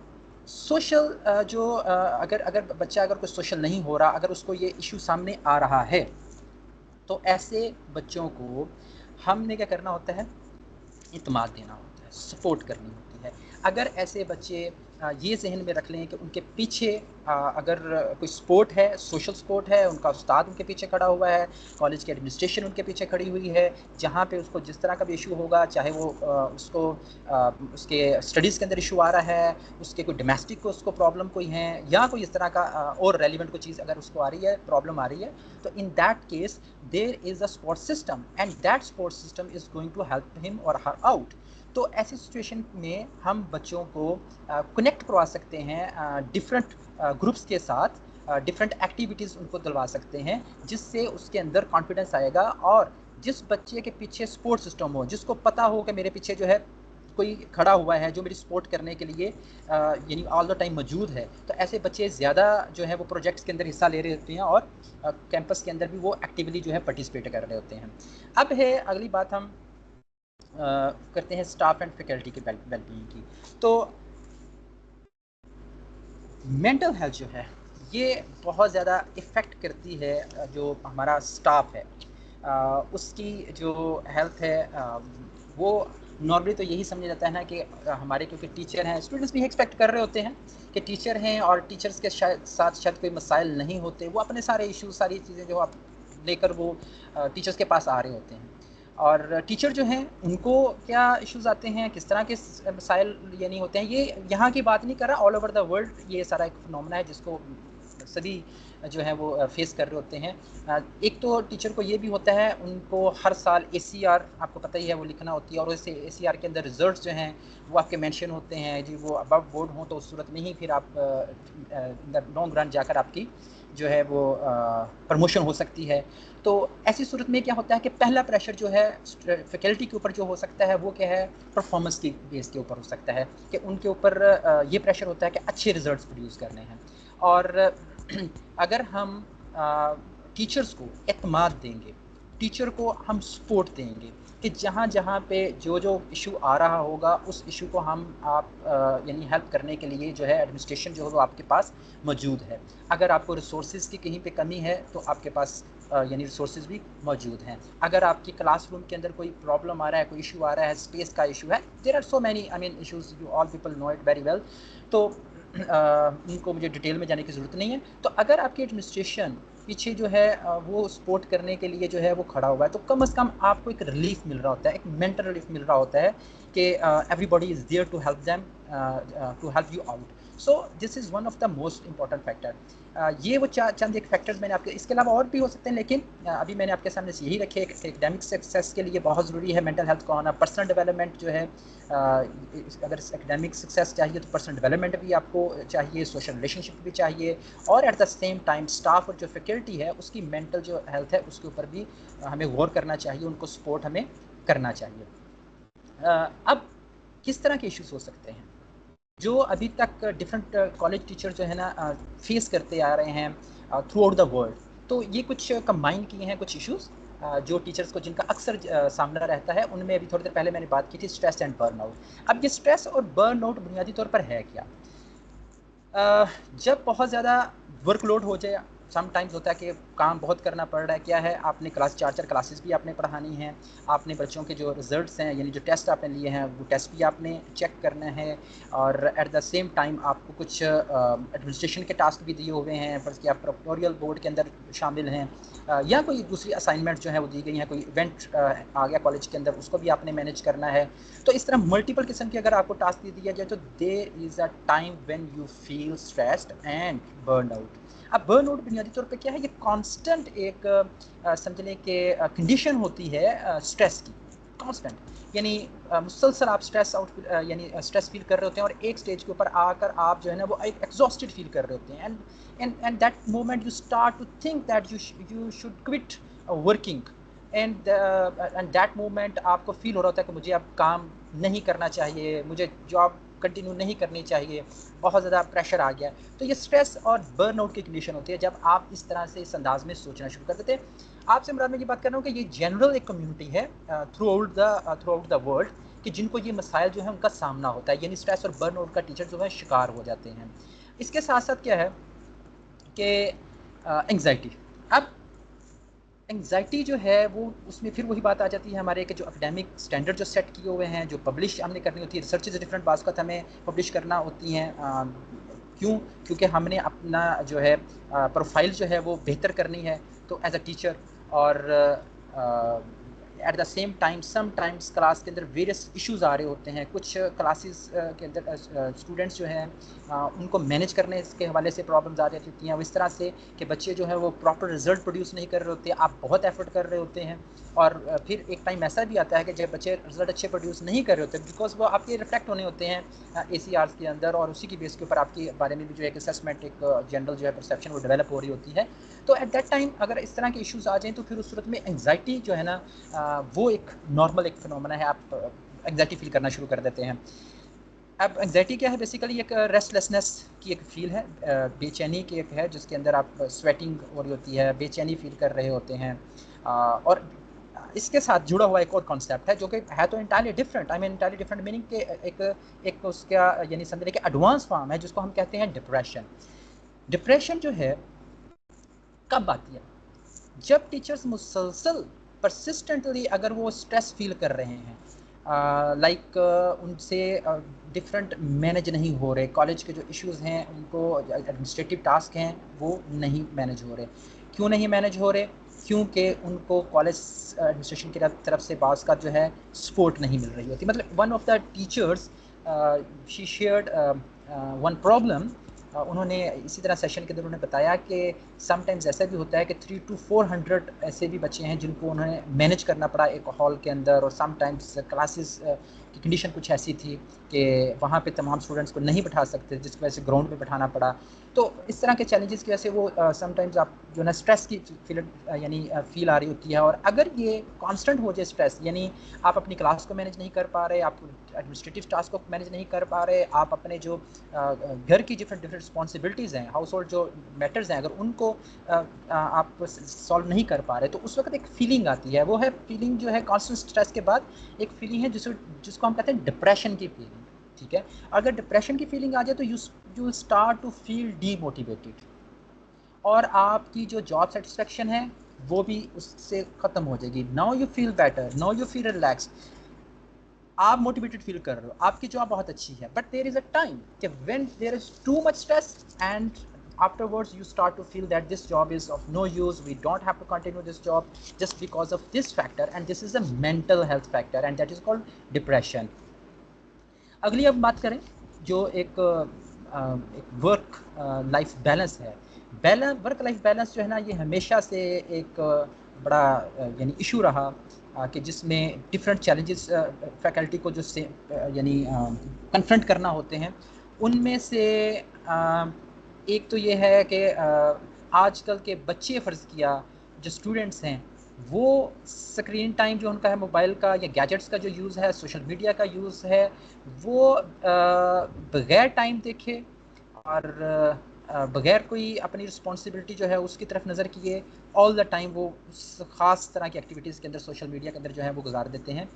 social जो अगर अगर बच्चा अगर कोई social नहीं हो रहा, अगर उसको ये इशू सामने आ रहा है, तो ऐसे बच्चों को हमने क्या करना होता है, इत्मीनान देना होता है, सपोर्ट करनी होती है। अगर ऐसे बच्चे ये जहन में रख लें कि उनके पीछे अगर कोई स्पोर्ट है, सोशल स्पोर्ट है, उनका उस्ताद उनके पीछे खड़ा हुआ है, कॉलेज की एडमिनिस्ट्रेशन उनके पीछे खड़ी हुई है, जहाँ पे उसको जिस तरह का भी इशू होगा, चाहे वो उसको उसके स्टडीज़ के अंदर इशू आ रहा है, उसके कोई डोमेस्टिक को उसको प्रॉब्लम कोई है, या कोई इस तरह का और रेलिवेंट कोई चीज़ अगर उसको आ रही है, प्रॉब्लम आ रही है, तो in that case there is a support system and that support system is going to help him और हर आउट। तो ऐसी सिचुएशन में हम बच्चों को कनेक्ट करवा सकते हैं डिफरेंट ग्रुप्स के साथ, डिफरेंट एक्टिविटीज़ उनको दिलवा सकते हैं, जिससे उसके अंदर कॉन्फिडेंस आएगा। और जिस बच्चे के पीछे सपोर्ट सिस्टम हो, जिसको पता हो कि मेरे पीछे जो है कोई खड़ा हुआ है जो मेरी सपोर्ट करने के लिए यानी ऑल द टाइम मौजूद है, तो ऐसे बच्चे ज़्यादा जो है वो प्रोजेक्ट्स के अंदर हिस्सा ले रहे होते हैं और कैंपस के अंदर भी वो एक्टिवली जो है पार्टिसिपेट कर रहे होते हैं। अब है अगली बात, हम करते हैं स्टाफ एंड फैकल्टी की वेलबीइंग की। तो मेंटल हेल्थ जो है ये बहुत ज़्यादा इफ़ेक्ट करती है जो हमारा स्टाफ है, उसकी जो हेल्थ है वो नॉर्मली तो यही समझा जाता है ना कि हमारे क्योंकि टीचर हैं, स्टूडेंट्स भी एक्सपेक्ट कर रहे होते हैं कि टीचर हैं और टीचर्स के साथ शायद कोई मसाइल नहीं होते, वो अपने सारे इश्यूज सारी चीज़ें जो आप लेकर वो टीचर्स के पास आ रहे होते हैं। और टीचर जो हैं उनको क्या इश्यूज़ आते हैं, किस तरह के मसाइल यानी होते हैं, ये यहाँ की बात नहीं कर रहा, ऑल ओवर द वर्ल्ड ये सारा एक फिनोमेना है जिसको सभी जो है वो फेस कर रहे होते हैं। एक तो टीचर को ये भी होता है, उनको हर साल ACR आपको पता ही है वो लिखना होती है, और उस ACR के अंदर रिजल्ट्स जो हैं वो आपके मेंशन होते हैं जी, वो अबव बोर्ड हों तो उस सूरत में ही फिर आप इन द लॉन्ग रन जाकर आपकी जो है वो प्रमोशन हो सकती है। तो ऐसी सूरत में क्या होता है कि पहला प्रेशर जो है फैकल्टी के ऊपर जो हो सकता है वो क्या है, परफॉर्मेंस की बेस के ऊपर हो सकता है कि उनके ऊपर ये प्रेशर होता है कि अच्छे रिजल्ट्स प्रोड्यूस करने हैं। और अगर हम टीचर्स को एतमाद देंगे, टीचर को हम सपोर्ट देंगे कि जहाँ जहाँ पे जो जो इशू आ रहा होगा उस इशू को हम यानी हेल्प करने के लिए जो है एडमिनिस्ट्रेशन जो है वो आपके पास मौजूद है। अगर आपको रिसोर्सेज की कहीं पे कमी है तो आपके पास यानी रिसोर्सेज भी मौजूद हैं। अगर आपकी क्लासरूम के अंदर कोई प्रॉब्लम आ रहा है, कोई इशू आ रहा है, स्पेस का इशू है, there are so many I mean issues, you all people know it very well. तो उनको मुझे डिटेल में जाने की ज़रूरत नहीं है। तो अगर आपकी एडमिनिस्ट्रेशन पीछे जो है वो सपोर्ट करने के लिए जो है वो खड़ा हुआ है, तो कम से कम आपको एक रिलीफ मिल रहा होता है, एक मेंटल रिलीफ मिल रहा होता है कि everybody is there to help them, to help you out. So this is one of the most important factor. ये वो चंद एक फैक्टर्स मैंने आपके, इसके अलावा और भी हो सकते हैं, लेकिन अभी मैंने आपके सामने से यही रखे। एकेडमिक सक्सेस के लिए बहुत ज़रूरी है मेंटल हेल्थ का होना, पर्सनल डेवलपमेंट जो है, अगर एकेडमिक सक्सेस चाहिए तो पर्सनल डेवलपमेंट भी आपको चाहिए, सोशल रिलेशनशिप भी चाहिए, और at the same time staff और जो फैकल्टी है उसकी मेंटल जो हेल्थ है उसके ऊपर भी हमें गौर करना चाहिए, उनको सपोर्ट हमें करना चाहिए। अब किस तरह के इश्यूज हो सकते हैं जो अभी तक डिफरेंट कॉलेज टीचर जो है ना फेस करते आ रहे हैं थ्रू आउट द वर्ल्ड? तो ये कुछ कंबाइन किए हैं कुछ इश्यूज जो टीचर्स को जिनका अक्सर सामना रहता है। उनमें अभी थोड़ी देर पहले मैंने बात की थी स्ट्रेस एंड बर्नआउट। अब ये स्ट्रेस और बर्नआउट बुनियादी तौर पर है क्या? जब बहुत ज़्यादा वर्कलोड हो जाए, समटाइम्स होता है कि काम बहुत करना पड़ रहा है, क्या है, आपने चार क्लासेस भी आपने पढ़ानी है, आपने बच्चों के जो रिजल्ट्स हैं यानी जो टेस्ट आपने लिए हैं वो टेस्ट भी आपने चेक करना है, और एट द सेम टाइम आपको कुछ एडमिनिस्ट्रेशन के टास्क भी दिए हुए हैं, फर्ज कि आप प्रोक्टोरियल बोर्ड के अंदर शामिल हैं, या कोई दूसरी असाइनमेंट जो है वो दी गई हैं, कोई इवेंट आ गया कॉलेज के अंदर, उसको भी आपने मैनेज करना है। तो इस तरह मल्टीपल किस्म की अगर आपको टास्क दे दिया जाए तो there is a time when you feel stressed and burn out. अब बर्न आउट बुनियादी तौर पे क्या है, ये कांस्टेंट एक समझने के कंडीशन होती है स्ट्रेस की, कांस्टेंट यानी मुसलसल आप स्ट्रेस आउट यानी स्ट्रेस फील कर रहे होते हैं, और एक स्टेज के ऊपर आकर आप जो है ना वो एक एग्जॉस्टेड फील कर रहे होते हैं, and that moment you start to think that you should quit working, and that moment आपको फील हो रहा होता है कि मुझे अब काम नहीं करना चाहिए, मुझे जॉब कंटिन्यू नहीं करनी चाहिए, बहुत ज़्यादा प्रेशर आ गया। तो ये स्ट्रेस और बर्नआउट की कंडीशन होती है जब आप इस तरह से इस अंदाज में सोचना शुरू कर देते हैं। आपसे मुराद मैं ये बात कर रहा हूँ कि ये जनरल एक कम्युनिटी है थ्रू आउट द वर्ल्ड कि जिनको ये मसाइल जो है उनका सामना होता है, यानी स्ट्रेस और बर्नआउट का टीचर जो है शिकार हो जाते हैं। इसके साथ साथ क्या है कि एंग्जाइटी। अब एंग्जाइटी जो है वो उसमें फिर वही बात आ जाती है हमारे कि जो एकेडमिक स्टैंडर्ड जो सेट किए हुए हैं, जो पब्लिश हमने करनी होती है, रिसर्चेज डिफरेंट बात हमें पब्लिश करना होती हैं। क्यों? क्योंकि हमने अपना जो है प्रोफाइल जो है वो बेहतर करनी है, तो एज अ टीचर, और at the same time sometimes class के अंदर वेरियस इश्यूज आ रहे होते हैं। कुछ क्लासेस के अंदर स्टूडेंट्स जो हैं उनको मैनेज करने के हवाले से प्रॉब्लम्स आ रही होती हैं, इस तरह से कि बच्चे जो है वो प्रॉपर रिजल्ट प्रोड्यूस नहीं कर रहे होते, आप बहुत एफर्ट कर रहे होते हैं, और फिर एक टाइम ऐसा भी आता है कि जब बच्चे रिजल्ट अच्छे प्रोड्यूस नहीं कर रहे होते, बिकॉज वो आपके रिफ्लेक्ट होने होते हैं ACRs के अंदर, और उसी की बेस के ऊपर आपके बारे में भी जो एक असेसमेंट, एक जनरल जो है परसेप्शन वो डेवलप हो रही होती है। तो एट दैट टाइम अगर इस तरह के इश्यूज आ जाएँ तो फिर उस सूरत में एंग्जाइटी जो है ना वो एक नॉर्मल एक फिनोमेना है, आप एंग्जाइटी फील करना शुरू कर देते हैं। अब एंग्जाइटी क्या है? बेसिकली एक रेस्टलेसनेस की एक फील है, बेचैनी की एक है, जिसके अंदर आप स्वेटिंग हो रही होती है, बेचैनी फील कर रहे होते हैं, और इसके साथ जुड़ा हुआ एक और कॉन्सेप्ट है जो कि है तो entirely different, I mean entirely different meaning के एक उसका यानी समझने के एडवांस फॉर्म है जिसको हम कहते हैं डिप्रेशन। डिप्रेशन जो है कब आती है? जब टीचर्स मुसलसल परसिस्टेंटली अगर वो स्ट्रेस फील कर रहे हैं, लाइक उनसे डिफरेंट मैनेज नहीं हो रहे, कॉलेज के जो इश्यूज़ हैं उनको, एडमिनिस्ट्रेटिव टास्क हैं वो नहीं मैनेज हो रहे। क्यों नहीं मैनेज हो रहे? क्योंकि उनको कॉलेज एडमिनिस्ट्रेशन की तरफ से बास का जो है सपोर्ट नहीं मिल रही होती। मतलब one of the teachers she shared one problem उन्होंने इसी तरह सेशन के अंदर उन्होंने बताया कि समटाइम्स ऐसा भी होता है कि 300 to 400 ऐसे भी बच्चे हैं जिनको उन्होंने मैनेज करना पड़ा एक हॉल के अंदर, और समटाइम्स क्लासेस की कंडीशन कुछ ऐसी थी कि वहाँ पे तमाम स्टूडेंट्स को नहीं बैठा सकते, जिसकी वजह से ग्राउंड में बैठाना पड़ा। तो इस तरह के चैलेंजेस की वजह से वो समटाइम्स आप जो ना स्ट्रेस की फील फील आ रही होती है। और अगर ये कांस्टेंट हो जाए स्ट्रेस, यानी आप अपनी क्लास को मैनेज नहीं कर पा रहे, आप एडमिनिस्ट्रेटिव टास्क को मैनेज नहीं कर पा रहे, आप अपने जो घर की डिफरेंट रिस्पॉन्सिबिलिटीज़ हैं, हाउस होल्ड जो मैटर्स हैं, अगर उनको आप सॉल्व नहीं कर पा रहे, तो उस वक्त एक फीलिंग आती है। वो है फीलिंग जो है कॉन्स्टेंट स्ट्रेस के बाद एक फीलिंग है जिसको हम कहते हैं डिप्रेशन की फीलिंग। ठीक है, अगर डिप्रेशन की फीलिंग आ जाए तो you start to feel demotivated, और आपकी जो जॉब सेटिस्फेक्शन है वो भी उससे ख़त्म हो जाएगी। Now you feel better, now you feel relax, आप मोटिवेटेड फील कर रहे हो, आपकी जॉब बहुत अच्छी है, but there is a time कि when there is too much stress and afterwards you start to feel that this job is of no use, we don't have to continue this job just because of this factor, and this is a mental health factor and that is called depression. अगली अब बात करें जो एक work life balance है। Work life balance जो है ना, ये हमेशा से एक बड़ा यानी इशू रहा कि जिसमें डिफरेंट चैलेंजेस फैकल्टी को जो से यानी कन्फ्रंट करना होते हैं। उनमें से एक तो ये है कि आजकल के बच्चे फ़र्ज़ किया जो स्टूडेंट्स हैं, वो स्क्रीन टाइम जो उनका है मोबाइल का या गैजेट्स का जो यूज़ है, सोशल मीडिया का यूज़ है, वो बग़ैर टाइम देखे और बग़ैर कोई अपनी रिस्पॉन्सिबिलिटी जो है उसकी तरफ नज़र किए ऑल द टाइम वो उस ख़ास तरह की एक्टिविटीज़ के अंदर, सोशल मीडिया के अंदर जो है वो गुजार देते हैं।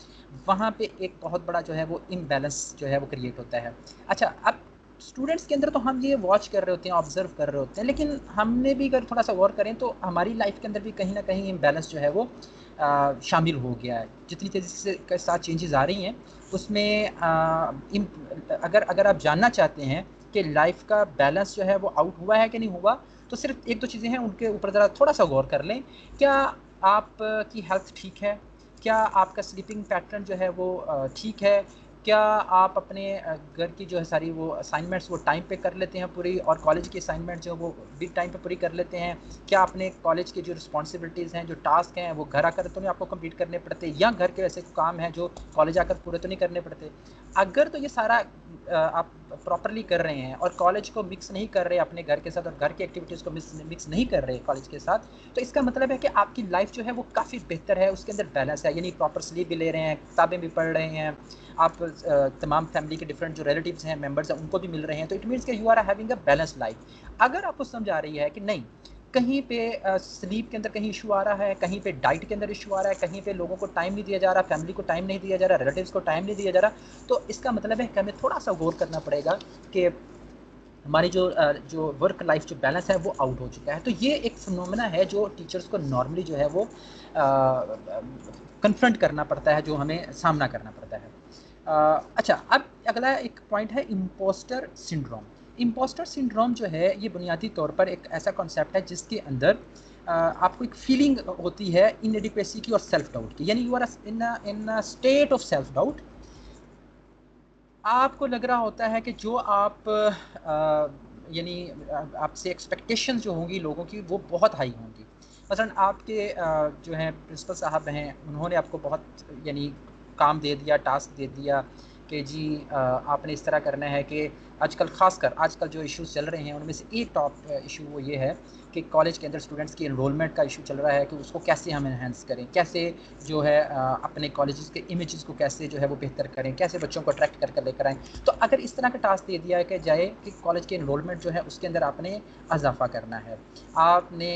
वहाँ पे एक बहुत बड़ा जो है वो इम्बैलेंस जो है वो क्रिएट होता है। अच्छा, अब स्टूडेंट्स के अंदर तो हम ये वॉच कर रहे होते हैं, ऑब्जर्व कर रहे होते हैं, लेकिन हमने भी अगर थोड़ा सा गौर करें तो हमारी लाइफ के अंदर भी कहीं ना कहीं इम्बैलेंस जो है वो शामिल हो गया है। जितनी तेज़ी से के साथ चेंजेस आ रही हैं उसमें अगर आप जानना चाहते हैं कि लाइफ का बैलेंस जो है वो आउट हुआ है कि नहीं हुआ, तो सिर्फ एक दो चीज़ें हैं, उनके ऊपर ज़रा थोड़ा सा गौर कर लें। क्या आपकी हेल्थ ठीक है? क्या आपका स्लीपिंग पैटर्न जो है वो ठीक है? क्या आप अपने घर की जो है सारी वो असाइनमेंट्स वो टाइम पे कर लेते हैं पूरी, और कॉलेज की असाइनमेंट जो वो भी टाइम पे पूरी कर लेते हैं? क्या अपने कॉलेज की जो रिस्पॉन्सिबिलिटीज़ हैं, जो टास्क हैं, वो घर आकर तो नहीं आपको कंप्लीट करने पड़ते, या घर के ऐसे काम हैं जो कॉलेज आकर पूरे तो नहीं करने पड़ते? अगर तो ये सारा आप प्रॉपरली कर रहे हैं और कॉलेज को मिक्स नहीं कर रहे अपने घर के साथ, और घर की एक्टिविटीज़ को मिक्स नहीं कर रहे कॉलेज के साथ, तो इसका मतलब है कि आपकी लाइफ जो है वो काफ़ी बेहतर है, उसके अंदर बैलेंस है, यानी प्रॉपर स्लीप भी ले रहे हैं, किताबें भी पढ़ रहे हैं, आप तमाम फैमिली के डिफरेंट जो रिलेटिव्स हैं, मेंबर्स हैं, उनको भी मिल रहे हैं, तो इट मीन्स कि you are having a balance life. अगर आपको समझ आ रही है कि नहीं, कहीं पे स्लीप के अंदर कहीं इशू आ रहा है, कहीं पे डाइट के अंदर इशू आ रहा है, कहीं पे लोगों को टाइम नहीं दिया जा रहा, फैमिली को टाइम नहीं दिया जा रहा, रिलेटिव्स को टाइम नहीं दिया जा रहा, तो इसका मतलब है कि हमें थोड़ा सा गौर करना पड़ेगा कि हमारी जो वर्क लाइफ जो बैलेंस है वो आउट हो चुका है। तो ये एक फिनोमेना है जो टीचर्स को नॉर्मली जो है वो कन्फ्रंट करना पड़ता है, जो हमें सामना करना पड़ता है। अच्छा, अब अगला एक पॉइंट है इम्पोस्टर सिंड्रोम। इम्पोस्टर सिंड्रोम जो है ये बुनियादी तौर पर एक ऐसा कॉन्सेप्ट है जिसके अंदर आपको एक फीलिंग होती है इनएडिक्वेसी की और सेल्फ डाउट की, यानी you are in state of self doubt. आपको लग रहा होता है कि जो आप यानी आपसे एक्सपेक्टेशंस जो होंगी लोगों की वो बहुत हाई होंगी। मसलन आपके जो हैं प्रिंसिपल साहब हैं, उन्होंने आपको बहुत यानी काम दे दिया, टास्क दे दिया कि जी आपने इस तरह करना है कि आजकल जो इश्यूज़ चल रहे हैं उनमें से एक टॉप इशू वो ये है कि कॉलेज के अंदर स्टूडेंट्स की एनरोलमेंट का इशू चल रहा है कि उसको कैसे हम एनहांस करें, कैसे जो है अपने कॉलेजेस के इमेजेस को कैसे जो है वो बेहतर करें, कैसे बच्चों को अट्रैक्ट करके लेकर आएँ। तो अगर इस तरह का टास्क दे दिया कि जाए कि कॉलेज के एनरोलमेंट जो है उसके अंदर आपने इजाफा करना है, आपने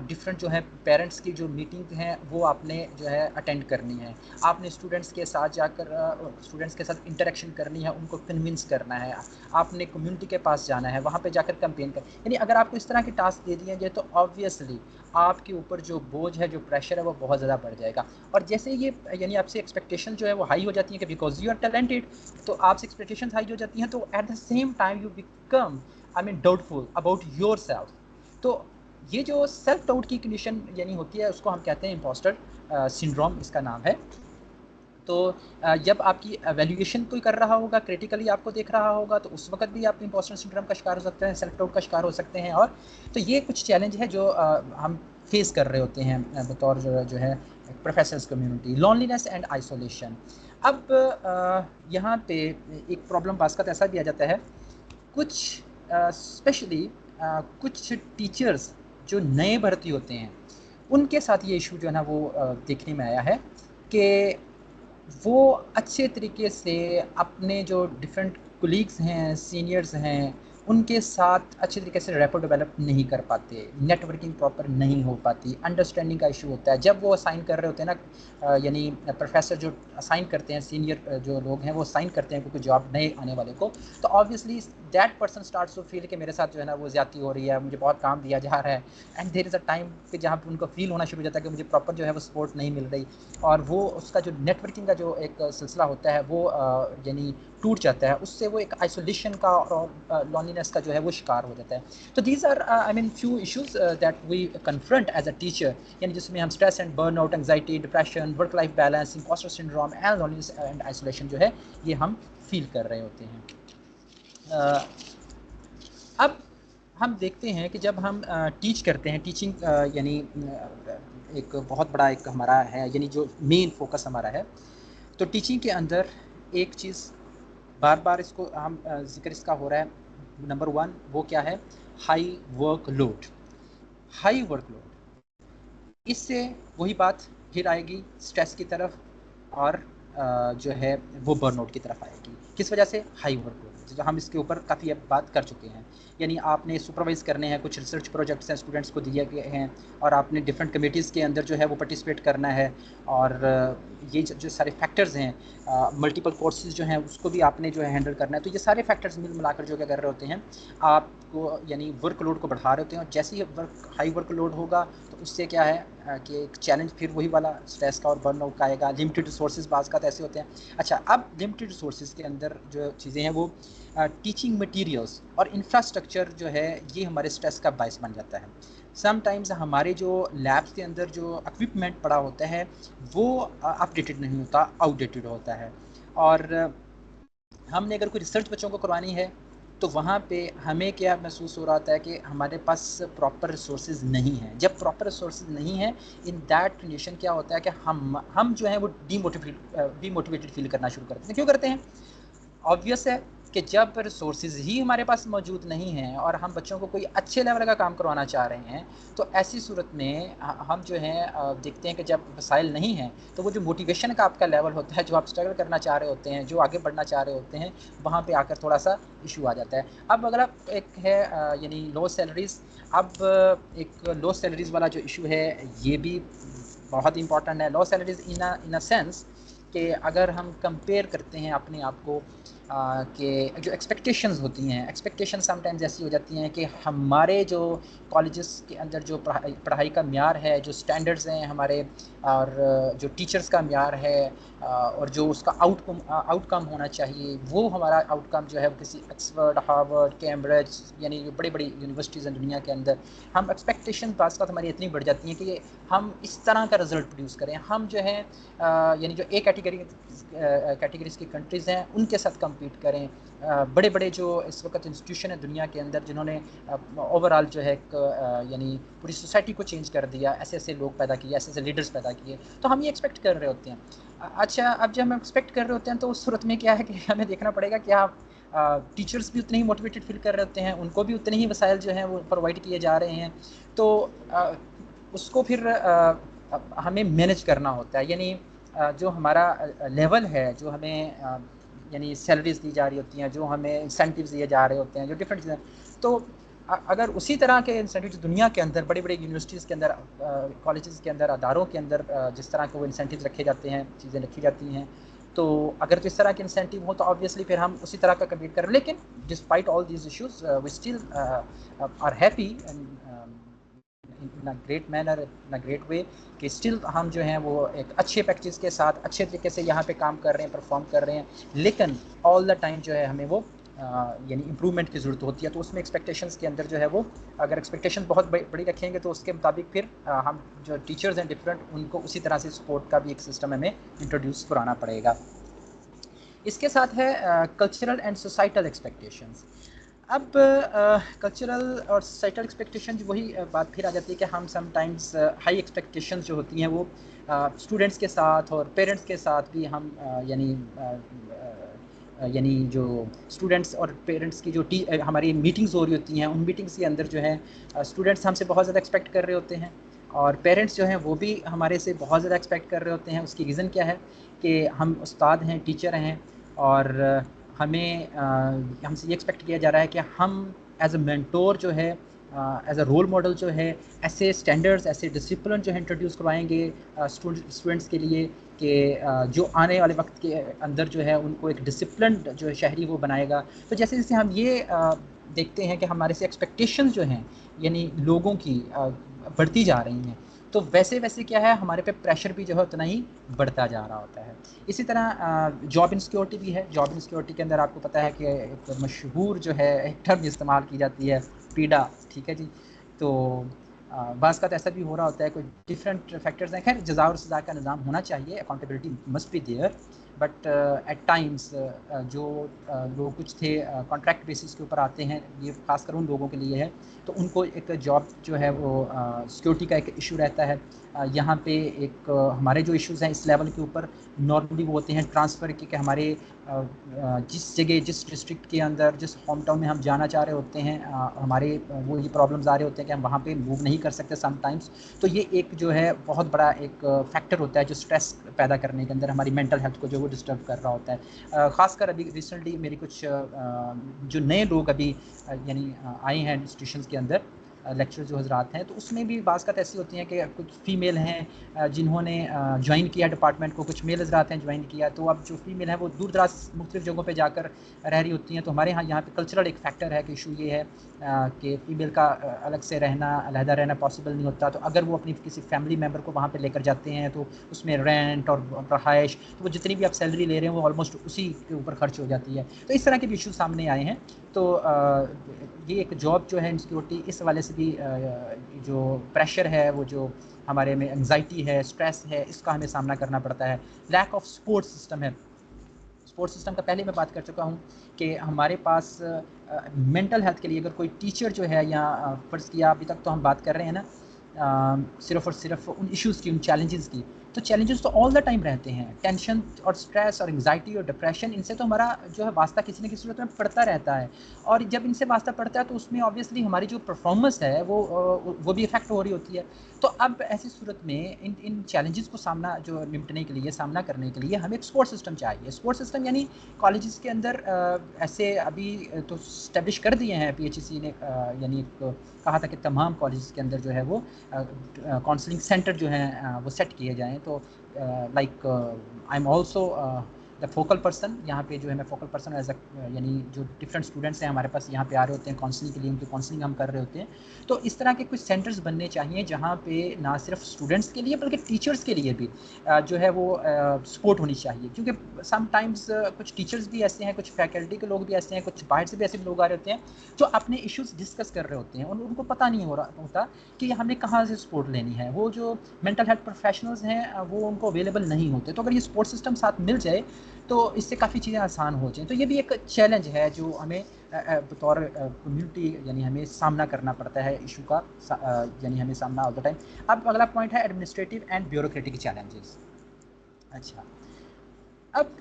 डिफरेंट जो है पेरेंट्स की जो मीटिंग हैं वो आपने जो है अटेंड करनी है, आपने स्टूडेंट्स के साथ जाकर स्टूडेंट्स के साथ इंटरेक्शन करनी है, उनको कन्विंस करना है, आपने कम्युनिटी के पास जाना है, वहाँ पे जाकर कैंपेन कर, यानी अगर आपको इस तरह के टास्क दे दिए जाए तो ऑब्वियसली आपके ऊपर जो बोझ है, जो प्रेशर है वो बहुत ज़्यादा बढ़ जाएगा। और जैसे ये यानी आपसे एक्सपेक्टेशन जो है वो हाई हो जाती है कि बिकॉज यू आर टैलेंटेड, तो आपसे एक्सपेक्टेशन हाई हो जाती हैं, तो eight the same time you become doubtful about your self. तो ये जो सेल्फ डाउट की कंडीशन यानी होती है उसको हम कहते हैं इम्पोस्टर सिंड्रोम, इसका नाम है। तो जब आपकी एवेल्यूएशन कोई कर रहा होगा, क्रिटिकली आपको देख रहा होगा, तो उस वक्त भी आप इम्पोस्टर सिंड्रोम का शिकार हो सकते हैं, सेल्फ डाउट का शिकार हो सकते हैं। और तो ये कुछ चैलेंज है जो हम फेस कर रहे होते हैं बतौर जो है professionals community. Loneliness and isolation. अब यहाँ पे एक प्रॉब्लम बास्कत ऐसा भी आ जाता है, कुछ स्पेशली कुछ टीचर्स जो नए भर्ती होते हैं उनके साथ ये इशू जो है ना वो देखने में आया है कि वो अच्छे तरीके से अपने जो डिफरेंट कोलीग्स हैं, सीनियर्स हैं, उनके साथ अच्छे तरीके से रैपो डेवलप नहीं कर पाते, नेटवर्किंग प्रॉपर नहीं हो पाती, अंडरस्टैंडिंग का इशू होता है। जब वो असाइन कर रहे होते हैं ना, यानी प्रोफेसर जो असाइन करते हैं, सीनियर जो लोग हैं वो असाइन करते हैं क्योंकि जॉब नए आने वाले को, तो obviously that person starts to feel कि मेरे साथ जो है ना वो ज़्यादती हो रही है, मुझे बहुत काम दिया जा रहा है। And there is a time कि जहाँ पर उनको फील होना शुरू हो जाता है कि मुझे प्रॉपर जो है वो सपोर्ट नहीं मिल रही, और वो उसका जो नेटवर्किंग का जो एक सिलसिला होता है वो यानी टूट जाता है, उससे वो एक आइसोलेशन का और लॉनलीनेस का जो है वो शिकार हो जाता है। तो these are I mean few issues that we confront as a teacher, यानी जिसमें हम stress and burnout, anxiety, depression, work life balance, imposter syndrome and loneliness and isolation जो है ये हम फील कर रहे होते हैं। अब हम देखते हैं कि जब हम टीच करते हैं, टीचिंग यानी एक बहुत बड़ा एक हमारा है, यानी जो मेन फोकस हमारा है, तो टीचिंग के अंदर एक चीज़ बार बार इसको हम जिक्र इसका हो रहा है, नंबर 1 वो क्या है, हाई वर्कलोड। हाई वर्कलोड, इससे वही बात फिर आएगी स्ट्रेस की तरफ, और जो है वो बर्नआउट की तरफ आएगी। किस वजह से? High workload. जो हम इसके ऊपर काफ़ी अब बात कर चुके हैं, यानी आपने सुपरवाइज करने हैं, कुछ रिसर्च प्रोजेक्ट्स हैं स्टूडेंट्स को दिए गए हैं, और आपने डिफरेंट कमेटीज़ के अंदर जो है वो पार्टिसिपेट करना है, और ये जो सारे फैक्टर्स हैं, मल्टीपल कोर्सेज जो हैं उसको भी आपने जो है हैंडल करना है। तो ये सारे फैक्टर्स मिल मिलाकर जो क्या कर रहे होते हैं, आपको यानी वर्कलोड को बढ़ा रहे होते हैं। और जैसे ही हाई वर्कलोड होगा तो उससे क्या है कि एक चैलेंज फिर वही वाला स्ट्रेस का और बर्नआउट का आएगा। लिमिटेड रिसोर्सेज बाज़ का ऐसे होते हैं। अच्छा, अब लिमिटेड रिसोर्सेज के अंदर जो चीज़ें हैं वो टीचिंग मटेरियल्स और इंफ्रास्ट्रक्चर जो है ये हमारे स्ट्रेस का बायस बन जाता है। समटाइम्स हमारे जो लैब्स के अंदर जो इक्विपमेंट पड़ा होता है वो अपडेटेड नहीं होता, आउटडेटेड होता है। और हमने अगर कोई रिसर्च बच्चों को करवानी है तो वहाँ पे हमें क्या महसूस हो रहा था कि हमारे पास प्रॉपर रिसोर्सेज नहीं हैं। जब प्रॉपर रिसोर्सेज नहीं हैं, इन दैट कंडीशन क्या होता है कि हम जो है वो डीमोटिवेटेड फील करना शुरू करते हैं। क्यों करते हैं? ऑब्वियस है कि जब रिसोर्सेज ही हमारे पास मौजूद नहीं हैं और हम बच्चों को कोई अच्छे लेवल का काम करवाना चाह रहे हैं, तो ऐसी सूरत में हम जो है देखते हैं कि जब वसाइल नहीं हैं तो वो जो मोटिवेशन का आपका लेवल होता है, जो आप स्ट्रगल करना चाह रहे होते हैं, जो आगे बढ़ना चाह रहे होते हैं, वहाँ पे आकर थोड़ा सा इशू आ जाता है। अब अगला एक है यानी लो सैलरीज़। अब एक लो सैलरीज़ वाला जो इशू है ये भी बहुत इंपॉर्टेंट है। लो सैलरीज़ इन अ सेंस कि अगर हम कंपेयर करते हैं अपने आप को कि जो एक्सपेक्टेशंस होती हैं, एक्सपेक्टेशन समटाइम्स ऐसी हो जाती हैं कि हमारे जो कॉलेजेस के अंदर जो पढ़ाई का म्यार है, जो स्टैंडर्ड्स हैं हमारे, और जो टीचर्स का म्यार है, और जो उसका आउटकम होना चाहिए, वो हमारा आउटकम जो है वो किसी ऑक्सफोर्ड, हार्वर्ड, कैम्ब्रिज यानी जो बड़ी बड़ी यूनिवर्सिटीज़ हैं दुनिया के अंदर, हम एक्सपेक्टेशन बात हमारी इतनी बढ़ जाती हैं कि हम इस तरह का रिज़ल्ट प्रोड्यूस करें। हम जो है यानी जो ए कैटेगरीज़ की कंट्रीज़ हैं उनके साथ कम्पीट करें। बड़े बड़े जो इस वक्त इंस्टीट्यूशन है दुनिया के अंदर जिन्होंने ओवरऑल जो है यानी पूरी सोसाइटी को चेंज कर दिया, ऐसे ऐसे लोग पैदा किए, ऐसे ऐसे लीडर्स पैदा किए, तो हम ये एक्सपेक्ट कर रहे होते हैं। अच्छा, अब जब हम एक्सपेक्ट कर रहे होते हैं तो उस सूरत में क्या है कि हमें देखना पड़ेगा कि आप टीचर्स भी उतने ही मोटिवेटेड फील कर रहे होते हैं, उनको भी उतने ही वसाइल जो हैं वो प्रोवाइड किए जा रहे हैं, तो उसको फिर हमें मैनेज करना होता है। यानी जो हमारा लेवल है, जो हमें यानी सैलरीज दी जा रही होती हैं, जो हमें इंसेंटिव्स दिए जा रहे होते हैं, जो डिफरेंट चीज़ें, तो अगर उसी तरह के इंसेंटिव्स दुनिया के अंदर बड़ी बड़ी यूनिवर्सिटीज़ के अंदर, कॉलेजेस के अंदर, अदारों के अंदर जिस तरह के वो इंसेंटिव्स रखे जाते हैं, चीज़ें रखी जाती हैं, तो अगर तो इस तरह के इंसेंटिव हो तो ऑब्वियसली फिर हम उसी तरह का कम्पीट करें। लेकिन despite all these issues we still are happy in a great manner, in a great way, कि स्टिल हम जो हैं वो एक अच्छे पैकेजेस के साथ अच्छे तरीके से यहाँ पे काम कर रहे हैं, परफॉर्म कर रहे हैं, लेकिन ऑल द टाइम जो है हमें वो यानी इम्प्रूवमेंट की ज़रूरत होती है। तो उसमें एक्सपेक्टेशंस के अंदर जो है वो अगर एक्सपेक्टेशन बहुत बड़ी रखेंगे तो उसके मुताबिक फिर हम जो टीचर्स हैं डिफरेंट, उनको उसी तरह से सपोर्ट का भी एक सिस्टम हमें इंट्रोड्यूस कराना पड़ेगा। इसके साथ है कल्चरल एंड सोसाइटल एक्सपेक्टेशंस। अब कल्चरल और सोसाइटल एक्सपेक्टेशन वही बात फिर आ जाती है कि हम समटाइम्स हाई एक्सपेक्टेशंस जो होती हैं वो स्टूडेंट्स के साथ और पेरेंट्स के साथ भी हम यानी जो स्टूडेंट्स और पेरेंट्स की जो हमारी मीटिंग्स हो रही होती हैं, उन मीटिंग्स के अंदर जो है स्टूडेंट्स हमसे बहुत ज़्यादा एक्सपेक्ट कर रहे होते हैं और पेरेंट्स जो हैं वो भी हमारे से बहुत ज़्यादा एक्सपेक्ट कर रहे होते हैं। उसकी रीज़न क्या है कि हम उस्ताद हैं, टीचर हैं और हमें हमसे ये एक्सपेक्ट किया जा रहा है कि हम एज अ मेंटोर जो है, एज अ रोल मॉडल जो है, ऐसे स्टैंडर्ड्स, ऐसे डिसिप्लिन जो है इंट्रोड्यूस करवाएंगे स्टूडेंट्स के लिए कि जो आने वाले वक्त के अंदर जो है उनको एक डिसिप्लिन जो है शहरी वो बनाएगा। तो जैसे जैसे हम ये देखते हैं कि हमारे से एक्सपेक्टेशंस जो हैं यानी लोगों की बढ़ती जा रही हैं, तो वैसे वैसे क्या है हमारे पे प्रेशर भी जो है उतना ही बढ़ता जा रहा होता है। इसी तरह जॉब इनसिक्योरिटी भी है। जॉब इनसिक्योरिटी के अंदर आपको पता है कि एक मशहूर जो है एक टर्म इस्तेमाल की जाती है, पीडा, ठीक है जी। तो बाज़ का तो ऐसा भी हो रहा होता है, कोई डिफरेंट फैक्टर्स हैं। खैर जज़ा और सज़ा का निज़ाम होना चाहिए, accountability must be there, but at times जो लोग कुछ थे कॉन्ट्रैक्ट बेसिस के ऊपर आते हैं, ये खासकर उन लोगों के लिए है, तो उनको एक जॉब जो है वो सिक्योरिटी का एक इशू रहता है। यहाँ पे एक हमारे जो इश्यूज़ हैं इस लेवल के ऊपर नॉर्मली वो होते हैं ट्रांसफ़र के, कि हमारे जिस जगह, जिस डिस्ट्रिक्ट के अंदर, जिस होम टाउन में हम जाना चाह रहे होते हैं, हमारे वो ये प्रॉब्लम्स आ रहे होते हैं कि हम वहाँ पे मूव नहीं कर सकते समटाइम्स। तो ये एक जो है बहुत बड़ा एक फैक्टर होता है जो स्ट्रेस पैदा करने के अंदर हमारी मेंटल हेल्थ को जो वो डिस्टर्ब कर रहा होता है। ख़ासकर अभी रिसेंटली मेरी कुछ जो नए लोग अभी यानी आए हैं इंस्टीट्यूशंस के अंदर, लेक्चर जो हज़रात हैं, तो उसमें भी बाज़ बात ऐसी होती हैं कि कुछ फ़ीमेल हैं जिन्होंने ज्वाइन किया डिपार्टमेंट को, कुछ मेल हज़रात हैं ज्वाइन किया। तो अब जो फ़ीमेल है वो दूर दराज मुख्तलिफ़ जगहों पे जाकर रह रही होती हैं। तो हमारे यहाँ पे कल्चरल एक फ़ैक्टर है कि इशू ये है कि फ़ीमेल का अलग से रहना, अलहदा रहना पॉसिबल नहीं होता। तो अगर वो अपनी किसी फैमिली मेम्बर को वहाँ पे लेकर जाते हैं तो उसमें रेंट और रहाइश, तो वो जितनी भी आप सैलरी ले रहे हैं वो ऑलमोस्ट उसी के ऊपर खर्च हो जाती है। तो इस तरह के भी इशू सामने आए हैं। तो ये एक जॉब जो है इनसिक्योरिटी इस हवाले से भी जो प्रेशर है, वो जो हमारे में एंग्जाइटी है, स्ट्रेस है, इसका हमें सामना करना पड़ता है। लैक ऑफ सपोर्ट सिस्टम है। सपोर्ट सिस्टम का पहले मैं बात कर चुका हूँ कि हमारे पास मेंटल हेल्थ के लिए अगर कोई टीचर जो है, या फ़र्ज़ किया अभी तक तो हम बात कर रहे हैं ना सिर्फ़ और सिर्फ उन इश्यूज़ की, उन चैलेंजेस की, तो चैलेंजेस तो ऑल द टाइम रहते हैं। टेंशन और स्ट्रेस और एंग्जाइटी और डिप्रेशन, इनसे तो हमारा जो है वास्ता किसी न किसी सूरत में पड़ता रहता है। और जब इनसे वास्ता पड़ता है तो उसमें ऑब्वियसली हमारी जो परफॉर्मेंस है वो भी इफ़ेक्ट हो रही होती है। तो अब ऐसी सूरत में इन चैलेंजेस को निपटने के लिए, सामना करने के लिए हमें एक सपोर्ट सिस्टम चाहिए। सपोर्ट सिस्टम यानी कॉलेजेस के अंदर ऐसे अभी तो इस्टेब्लिश कर दिए हैं पीएचईसी ने, यानी कहा था कि तमाम कॉलेजेस के अंदर जो है वो काउंसलिंग सेंटर जो हैं वो सेट किए जाएँ। तो like I am also the focal person, यहाँ पे जो है मैं फोकल पर्सन एज अ, यानी जो डिफरेंट स्टूडेंट्स हैं हमारे पास यहाँ पे आ रहे होते हैं काउंसलिंग के लिए, उनकी काउंसलिंग हम कर रहे होते हैं। तो इस तरह के कुछ सेंटर्स बनने चाहिए जहाँ पे ना सिर्फ स्टूडेंट्स के लिए बल्कि टीचर्स के लिए भी जो है वो सपोर्ट होनी चाहिए। क्योंकि समटाइम्स कुछ टीचर्स भी ऐसे हैं, कुछ फैकल्टी के लोग भी ऐसे हैं, कुछ बाहर से भी ऐसे लोग आ रहे होते हैं जो अपने इश्यूज़ डिस्कस कर रहे होते हैं और उनको पता नहीं होता कि हमने कहाँ से सपोर्ट लेनी है। वो जो मेंटल हेल्थ प्रोफेशनल्स हैं वो उनको अवेलेबल नहीं होते। तो अगर ये सपोर्ट सिस्टम साथ मिल जाए तो इससे काफ़ी चीज़ें आसान हो जाएँ। तो ये भी एक चैलेंज है जो हमें बतौर कम्युनिटी यानी हमें सामना करना पड़ता है इशू का, यानी हमें सामना ऑल द टाइम। अब अगला पॉइंट है एडमिनिस्ट्रेटिव एंड ब्यूरोक्रेटिक चैलेंजेस। अच्छा, अब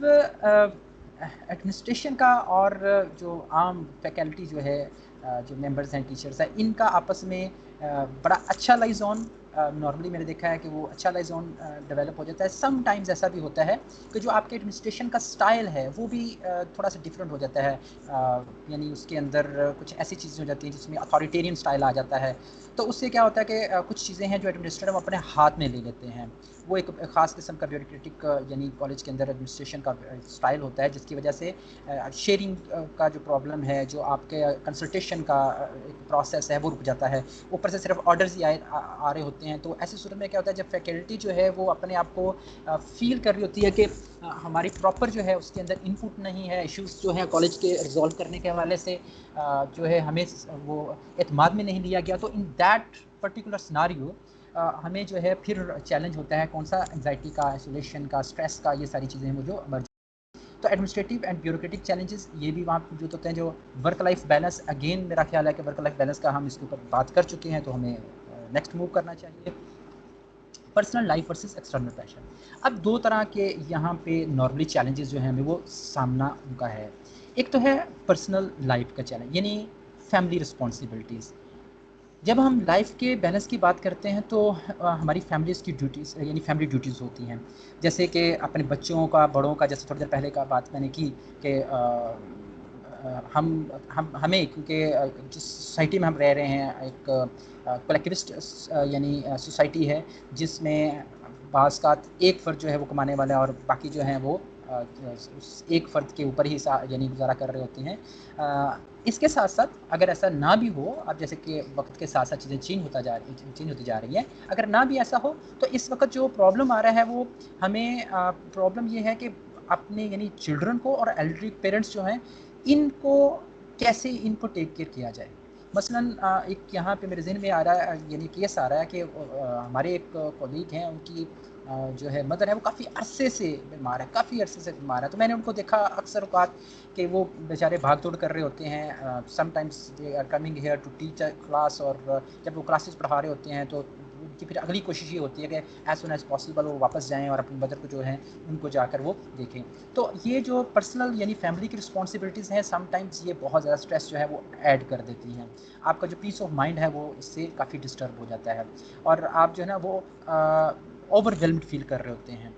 एडमिनिस्ट्रेशन का और जो आम फैकल्टी जो है, जो मेंबर्स हैं, टीचर्स हैं, इनका आपस में बड़ा अच्छा लाइज़ॉन नॉर्मली मैंने देखा है कि वो अच्छा लाइज़ॉन डेवलप हो जाता है। सम टाइम्स ऐसा भी होता है कि जो आपके एडमिनिस्ट्रेशन का स्टाइल है वो भी थोड़ा सा डिफरेंट हो जाता है। यानी उसके अंदर कुछ ऐसी चीज़ें हो जाती हैं जिसमें अथॉरिटेरियन स्टाइल आ जाता है। तो उससे क्या होता है कि कुछ चीज़ें हैं जो एडमिनिस्ट्रेटर अपने हाथ में ले लेते हैं। वो एक ख़ास किस्म का ब्यूरोक्रेटिक यानी कॉलेज के अंदर एडमिनिस्ट्रेशन का स्टाइल होता है, जिसकी वजह से शेयरिंग का जो प्रॉब्लम है, जो आपके कंसल्टेशन का एक प्रोसेस है वो रुक जाता है। ऊपर से सिर्फ ऑर्डर्स ही आ रहे होते हैं। तो ऐसी सूरत में क्या होता है, जब फैकल्टी जो है वो अपने आप को फील कर रही होती है कि हमारी प्रॉपर जो है उसके अंदर इनपुट नहीं है, इश्यूज़ जो है कॉलेज के रिजॉल्व करने के हवाले से जो है हमें वो एतमाद में नहीं लिया गया, तो इन दैट पर्टिकुलर सिनारियो हमें जो है फिर चैलेंज होता है कौन सा, एंजाइटी का, आइसोलेशन का, स्ट्रेस का, ये सारी चीज़ें हैं वो जो इमर्ज। तो एडमिनिस्ट्रेटिव एंड ब्यूरोक्रेटिक चैलेंजेस ये भी वहाँ मौजूद होते हैं। जो वर्क लाइफ बैलेंस, अगेन मेरा ख्याल है कि वर्क लाइफ बैलेंस का हम इसके ऊपर बात कर चुके हैं, तो हमें नेक्स्ट मूव करना चाहिए। Personal life versus external pressure. अब दो तरह के यहाँ पे नॉर्मली चैलेंजेस जो हैं हमें वो सामना उनका है। एक तो है पर्सनल लाइफ का चैलेंज, यानी फैमिली रिस्पॉन्सिबिलिटीज़। जब हम लाइफ के बैलेंस की बात करते हैं तो हमारी फैमिलीज़ की ड्यूटीज़ यानी फैमिली ड्यूटीज़ होती हैं, जैसे कि अपने बच्चों का, बड़ों का, जैसे थोड़ी देर पहले का बात मैंने की कि हमें, क्योंकि जिस सोसाइटी में हम रह रहे हैं एक कलेक्टिविस्ट यानी सोसाइटी है, जिसमें बाज़ का एक फ़र्द जो है वो कमाने वाला है और बाकी जो हैं वो उस एक फ़र्द के ऊपर ही यानी गुजारा कर रहे होते हैं। इसके साथ साथ अगर ऐसा ना भी हो, अब जैसे कि वक्त के साथ साथ चीज़ें चेंज होती जा रही हैं, अगर ना भी ऐसा हो तो इस वक्त जो प्रॉब्लम आ रहा है वो हमें प्रॉब्लम ये है कि अपने यानी चिल्ड्रन को और एल्डरली पेरेंट्स जो हैं इनको कैसे इनको टेक केयर किया जाए। मसलन एक यहाँ पे मेरे ज़हन में आ रहा है, यानी केस आ रहा है कि हमारे एक कॉलीग हैं, उनकी जो है मदर है वो काफ़ी अरसे से बीमार है, काफ़ी अरसे से बीमार है। तो मैंने उनको देखा अक्सर औक़ात कि वो बेचारे भाग दौड़ कर रहे होते हैं। Sometimes they are coming here to teach a class, और जब वो क्लासेस पढ़ा रहे होते हैं तो उनकी फिर अगली कोशिश ये होती है कि एज़ सून एज़ पॉसिबल वो वापस जाएँ और अपनी मदर को जो है उनको जाकर वो देखें। तो ये जो पर्सनल यानी फैमिली की रिस्पॉन्सिबिलिटीज़ हैं, समटाइम्स ये बहुत ज़्यादा स्ट्रेस जो है वो ऐड कर देती हैं। आपका जो पीस ऑफ माइंड है वो इससे काफ़ी डिस्टर्ब हो जाता है, और आप जो है ना वो ओवरवेल्म्ड फील कर रहे होते हैं,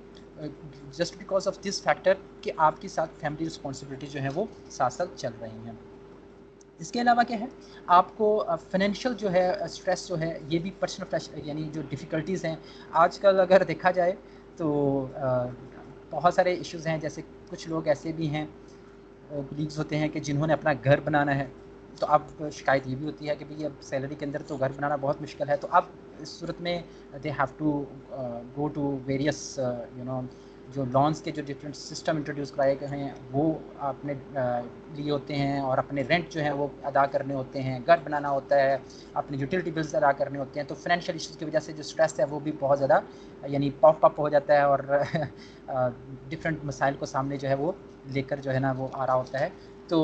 just because of this factor कि आपके साथ फैमिली रिस्पॉन्सिबिलिटी जो है वो साथ साथ चल रही हैं। इसके अलावा क्या है, आपको फाइनेंशियल जो है स्ट्रेस जो है, ये भी पर्सनल प्रेशर यानी जो डिफ़िकल्टीज़ हैं आजकल अगर देखा जाए तो बहुत सारे इश्यूज़ हैं। जैसे कुछ लोग ऐसे भी हैं, कलीग्स होते हैं कि जिन्होंने अपना घर बनाना है, तो अब शिकायत ये भी होती है कि भई अब सैलरी के अंदर तो घर बनाना बहुत मुश्किल है। तो अब इस सूरत में they have to go to various जो लॉन्स के जो डिफरेंट सिस्टम इंट्रोड्यूस कराए गए हैं वो आपने लिए होते हैं, और अपने रेंट जो है वो अदा करने होते हैं, घर बनाना होता है, अपने यूटिलिटी बिल्स अदा करने होते हैं। तो फाइनेंशियल इश्यूज़ की वजह से जो स्ट्रेस है वो भी बहुत ज़्यादा यानी पॉप अप हो जाता है, और डिफरेंट मसाइल को सामने जो है वो लेकर जो है ना वो आ रहा होता है। तो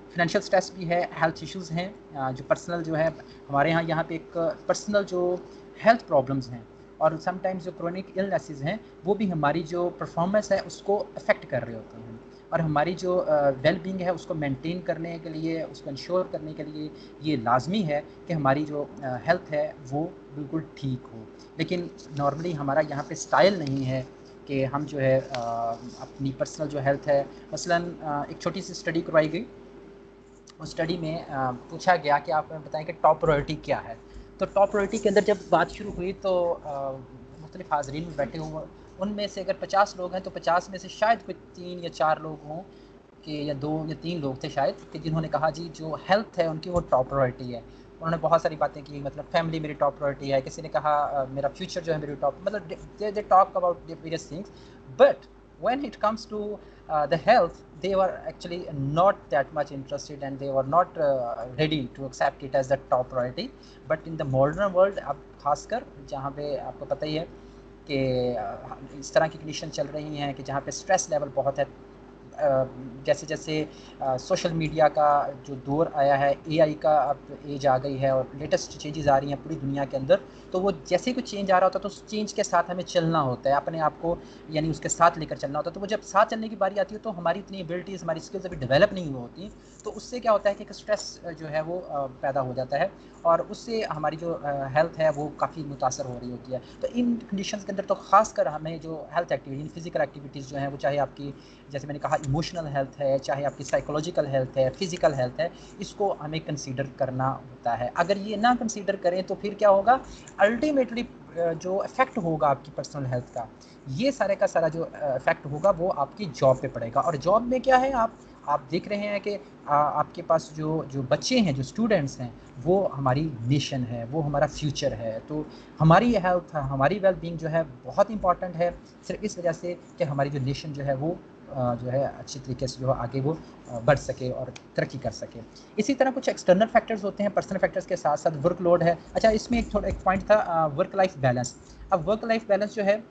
फाइनेंशियल स्ट्रेस भी है, हेल्थ इश्यूज़ हैं, जो पर्सनल जो है हमारे यहाँ पे एक पर्सनल जो हेल्थ प्रॉब्लम्स हैं, और समटाइम्स जो क्रोनिक इलनेसेस हैं वो भी हमारी जो परफॉर्मेंस है उसको अफेक्ट कर रहे होते हैं, और हमारी जो वेल बीइंग है उसको मेंटेन करने के लिए, उसको इंश्योर करने के लिए ये लाजमी है कि हमारी जो हेल्थ है वो बिल्कुल ठीक हो। लेकिन नॉर्मली हमारा यहाँ पे स्टाइल नहीं है कि हम जो है अपनी पर्सनल जो हेल्थ है, मसलन एक छोटी सी स्टडी करवाई गई। उस स्टडी में पूछा गया कि आप बताएं कि टॉप प्रायोरिटी क्या है। तो टॉप प्रायोरिटी के अंदर जब बात शुरू हुई तो मुख्तलिफ हाज़रीन में बैठे हुए, उनमें से अगर 50 लोग हैं तो 50 में से शायद कोई 3 या 4 लोग हों, कि या 2 या 3 लोग थे शायद, कि जिन्होंने कहा जी जो हेल्थ है उनकी वो टॉप प्रायोरिटी है। उन्होंने बहुत सारी बातें की, मतलब फैमिली मेरी टॉप प्रायोरिटी है, किसी ने कहा मेरा फ्यूचर जो है मेरी टॉप, मतलब they talk about various things, but when it comes to the health, they were actually not that much interested, and they were not ready to accept it as the top priority. But in the modern world, अब खासकर जहाँ पे आपको पता ही है कि इस तरह की कंडीशन चल रही हैं कि जहाँ पे स्ट्रेस लेवल बहुत है, जैसे जैसे सोशल मीडिया का जो दौर आया है, एआई का अब एज आ गई है, और लेटेस्ट चेंजेस आ रही हैं पूरी दुनिया के अंदर, तो वो जैसे ही कुछ चेंज आ रहा होता है तो उस चेंज के साथ हमें चलना होता है, अपने आप को यानी उसके साथ लेकर चलना होता है। तो वो जब साथ चलने की बारी आती है तो हमारी इतनी एबिलिटीज़, हमारी स्किल्स अभी डेवलप नहीं हुई होती, तो उससे क्या होता है कि स्ट्रेस जो है वो पैदा हो जाता है, और उससे हमारी जो हेल्थ है वो काफ़ी मुतासर हो रही होती है। तो इन कंडीशंस के अंदर तो ख़ासकर हमें जो हेल्थ एक्टिविटी, फिजिकल एक्टिविटीज़ जो हैं वो, चाहे आपकी जैसे मैंने कहा इमोशनल हेल्थ है, चाहे आपकी साइकोलॉजिकल हेल्थ है, फिजिकल हेल्थ है, इसको हमें कंसीडर करना होता है। अगर ये ना कंसीडर करें तो फिर क्या होगा, अल्टीमेटली जो इफ़ेक्ट होगा आपकी पर्सनल हेल्थ का, ये सारे का सारा जो इफ़ेक्ट होगा वो आपकी जॉब पे पड़ेगा। और जॉब में क्या है, आप देख रहे हैं कि आपके पास जो बच्चे हैं, जो स्टूडेंट्स हैं, वो हमारी नेशन है, वो हमारा फ्यूचर है। तो हमारी हेल्थ, हमारी वेल बीइंग जो है बहुत इंपॉर्टेंट है, सिर्फ इस वजह से कि हमारी जो नेशन जो है वो जो है अच्छी तरीके से जो है आगे वो बढ़ सके और तरक्की कर सके। इसी तरह कुछ एक्सटर्नल फैक्टर्स होते हैं, पर्सनल फैक्टर्स के साथ साथ वर्कलोड है। अच्छा, इसमें एक पॉइंट था वर्क लाइफ बैलेंस। अब वर्क लाइफ बैलेंस जो है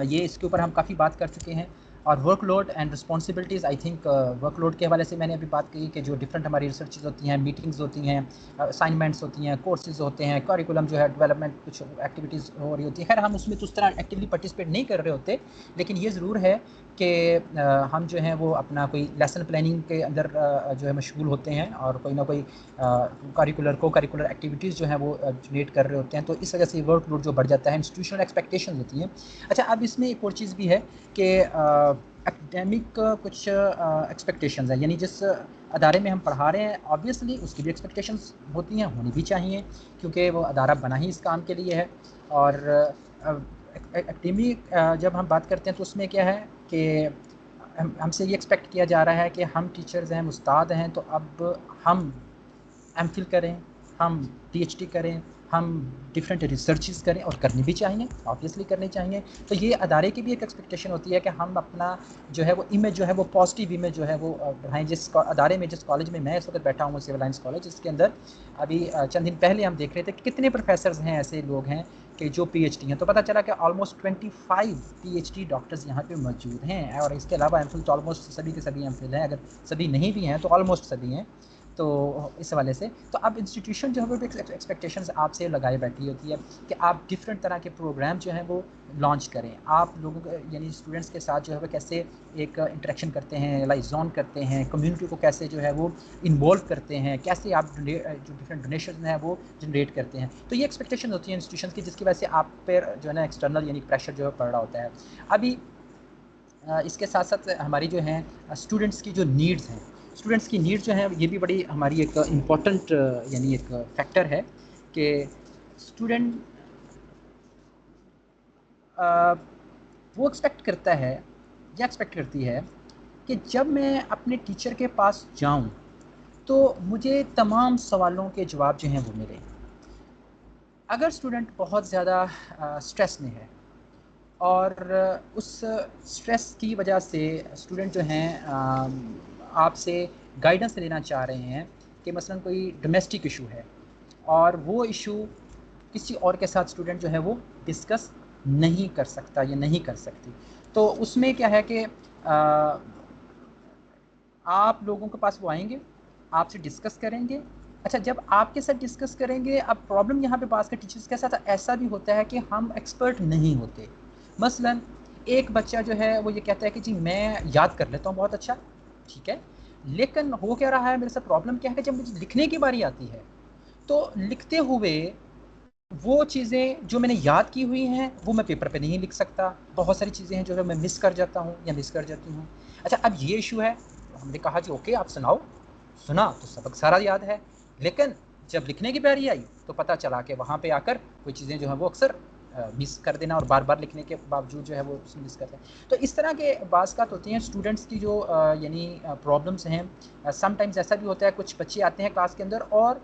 ये इसके ऊपर हम काफ़ी बात कर चुके हैं। और workload and responsibilities, I think workload के हवाले से मैंने अभी बात की कि जो डिफरेंट हमारी रिसर्चेज होती हैं, मीटिंग्स होती हैं, असाइनमेंट्स होती हैं, कोर्सेज होते हैं, करिकुलम जो है डेवलपमेंट, कुछ एक्टिविटीज़ हो रही होती है। खैर हम उसमें तो उस तरह एक्टिवली पार्टिसिपेट नहीं कर रहे होते, लेकिन ये ज़रूर है कि हम जो हैं वो अपना कोई लेसन प्लानिंग के अंदर जो है मशगूल होते हैं और कोई ना कोई करिकुलर एक्टिविटीज़ जो हैं वो जनरेट कर रहे होते हैं। तो इस वजह से वर्कलोड जो बढ़ जाता है, इंस्टीट्यूशनल एक्सपेक्टेशंस होती हैं। अच्छा, अब इसमें एक और चीज़ भी है कि एकेडमिक कुछ एक्सपेक्टेशंस हैं, यानी जिस अदारे में हम पढ़ा रहे हैं ऑब्वियसली उसकी भी एक्सपेक्टेशंस होती हैं, होनी भी चाहिए, क्योंकि वो अदारा बना ही इस काम के लिए है। और एकेडमिक जब हम बात करते हैं तो उसमें क्या है कि हमसे ये एक्सपेक्ट किया जा रहा है कि हम टीचर्स हैं, हम उस्ताद हैं, तो अब हम एमफिल करें, हम पीएचडी करें, हम डिफरेंट रिसर्चेस करें, और करनी भी चाहिए, ऑब्वियसली करनी चाहिए। तो ये अदारे की भी एक एक्सपेक्टेशन होती है कि हम अपना जो है वो इमेज जो है वो पॉजिटिव इमेज जो है वो बढ़ाएं। जिस अदारे में, जिस कॉलेज में मैं इस वक्त बैठा हूँ, सिविल लाइन्स कॉलेज, इसके अंदर अभी चंद दिन पहले हम देख रहे थे कि कितने प्रोफेसर्स हैं, ऐसे लोग हैं कि जो पीएचडी हैं। तो पता चला कि ऑलमोस्ट 25 पीएचडी डॉक्टर्स यहाँ पे मौजूद हैं। और इसके अलावा एमफिल तो ऑलमोस्ट सभी के सभी एमफिल हैं, अगर सभी नहीं भी हैं तो ऑलमोस्ट सभी हैं। तो इस हवाले से तो अब इंस्टीट्यूशन जो है वो भी एक्सपेक्टेशंस आपसे लगाए बैठी होती है कि आप डिफरेंट तरह के प्रोग्राम जो हैं वो लॉन्च करें। आप लोगों को, यानी स्टूडेंट्स के साथ जो है वो कैसे एक इंटरेक्शन करते हैं, लाइजॉन करते हैं, कम्युनिटी को कैसे जो है वो इन्वॉल्व करते हैं, कैसे आप जो डिफरेंट डोनेशन हैं वो जनरेट करते हैं। तो ये एक्सपेक्टेशन होती है इंस्टीट्यूशन की, जिसकी वजह से आप पर जो है ना एक्सटर्नल यानी प्रेशर जो है पड़ रहा होता है। अभी इसके साथ साथ हमारी जो हैं स्टूडेंट्स की जो नीड्स हैं, स्टूडेंट्स की नीड्स जो हैं ये भी बड़ी हमारी एक इम्पॉर्टेंट यानी एक फैक्टर है कि स्टूडेंट वो एक्सपेक्ट करता है या एक्सपेक्ट करती है कि जब मैं अपने टीचर के पास जाऊं तो मुझे तमाम सवालों के जवाब जो हैं वो मिले। अगर स्टूडेंट बहुत ज़्यादा स्ट्रेस में है और उस स्ट्रेस की वजह से स्टूडेंट जो हैं आपसे गाइडेंस लेना चाह रहे हैं कि मसलन कोई डोमेस्टिक इशू है और वो इशू किसी और के साथ स्टूडेंट जो है वो डिस्कस नहीं कर सकता या नहीं कर सकती, तो उसमें क्या है कि आप लोगों के पास वो आएंगे, आपसे डिस्कस करेंगे। अच्छा, जब आपके साथ डिस्कस करेंगे, अब प्रॉब्लम यहाँ पे बात के टीचर्स के साथ ऐसा भी होता है कि हम एक्सपर्ट नहीं होते। मसलन एक बच्चा जो है वो ये कहता है कि जी मैं याद कर लेता हूँ बहुत अच्छा, ठीक है, लेकिन हो क्या रहा है मेरे साथ, प्रॉब्लम क्या है कि जब मुझे लिखने की बारी आती है तो लिखते हुए वो चीज़ें जो मैंने याद की हुई हैं वो मैं पेपर पे नहीं लिख सकता, बहुत सारी चीज़ें हैं जो है मैं मिस कर जाता हूँ या मिस कर जाती हूँ। अच्छा, अब ये इशू है, हमने कहा जी ओके आप सुनाओ, सुना तो सबक सारा याद है, लेकिन जब लिखने की बारी आई तो पता चला कि वहाँ पे आकर कोई चीज़ें जो हैं वो अक्सर मिस कर देना, और बार बार लिखने के बावजूद जो है वो उसमें मिस करते हैं। तो इस तरह के बात होती हैं स्टूडेंट्स की जो यानी प्रॉब्लम्स हैं। समटाइम्स ऐसा भी होता है कुछ बच्चे आते हैं क्लास के अंदर और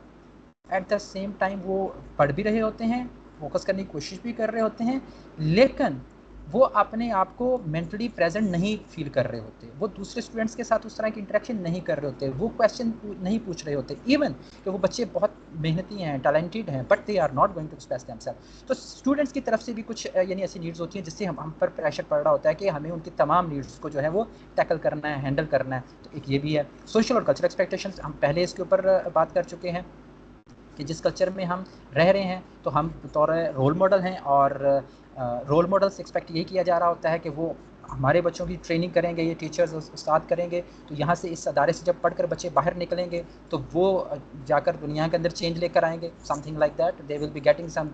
एट द सेम टाइम वो पढ़ भी रहे होते हैं, फोकस करने की कोशिश भी कर रहे होते हैं, लेकिन वो अपने आप को मेंटली प्रेजेंट नहीं फील कर रहे होते, वो दूसरे स्टूडेंट्स के साथ उस तरह की इंटरेक्शन नहीं कर रहे होते, वो क्वेश्चन नहीं पूछ रहे होते, इवन कि वो बच्चे बहुत मेहनती हैं, टैलेंटेड हैं, but they are not going to express themselves. तो स्टूडेंट्स की तरफ से भी कुछ यानी ऐसी नीड्स होती हैं जिससे हम पर प्रेशर पड़ रहा होता है कि हमें उनकी तमाम नीड्स को जो है वो टैकल करना है, हैंडल करना है। तो एक ये भी है। सोशल और कल्चरल एक्सपेक्टेशंस हम पहले इसके ऊपर बात कर चुके हैं कि जिस कल्चर में हम रह रहे हैं तो हम बतौर रोल मॉडल हैं, और रोल मॉडल से एक्सपेक्ट ये किया जा रहा होता है कि वो हमारे बच्चों की ट्रेनिंग करेंगे, ये टीचर्स उस्ताद करेंगे, तो यहाँ से इस अदारे से जब पढ़कर बच्चे बाहर निकलेंगे तो वो जाकर दुनिया के अंदर चेंज लेकर आएंगे, something like that, they will be getting some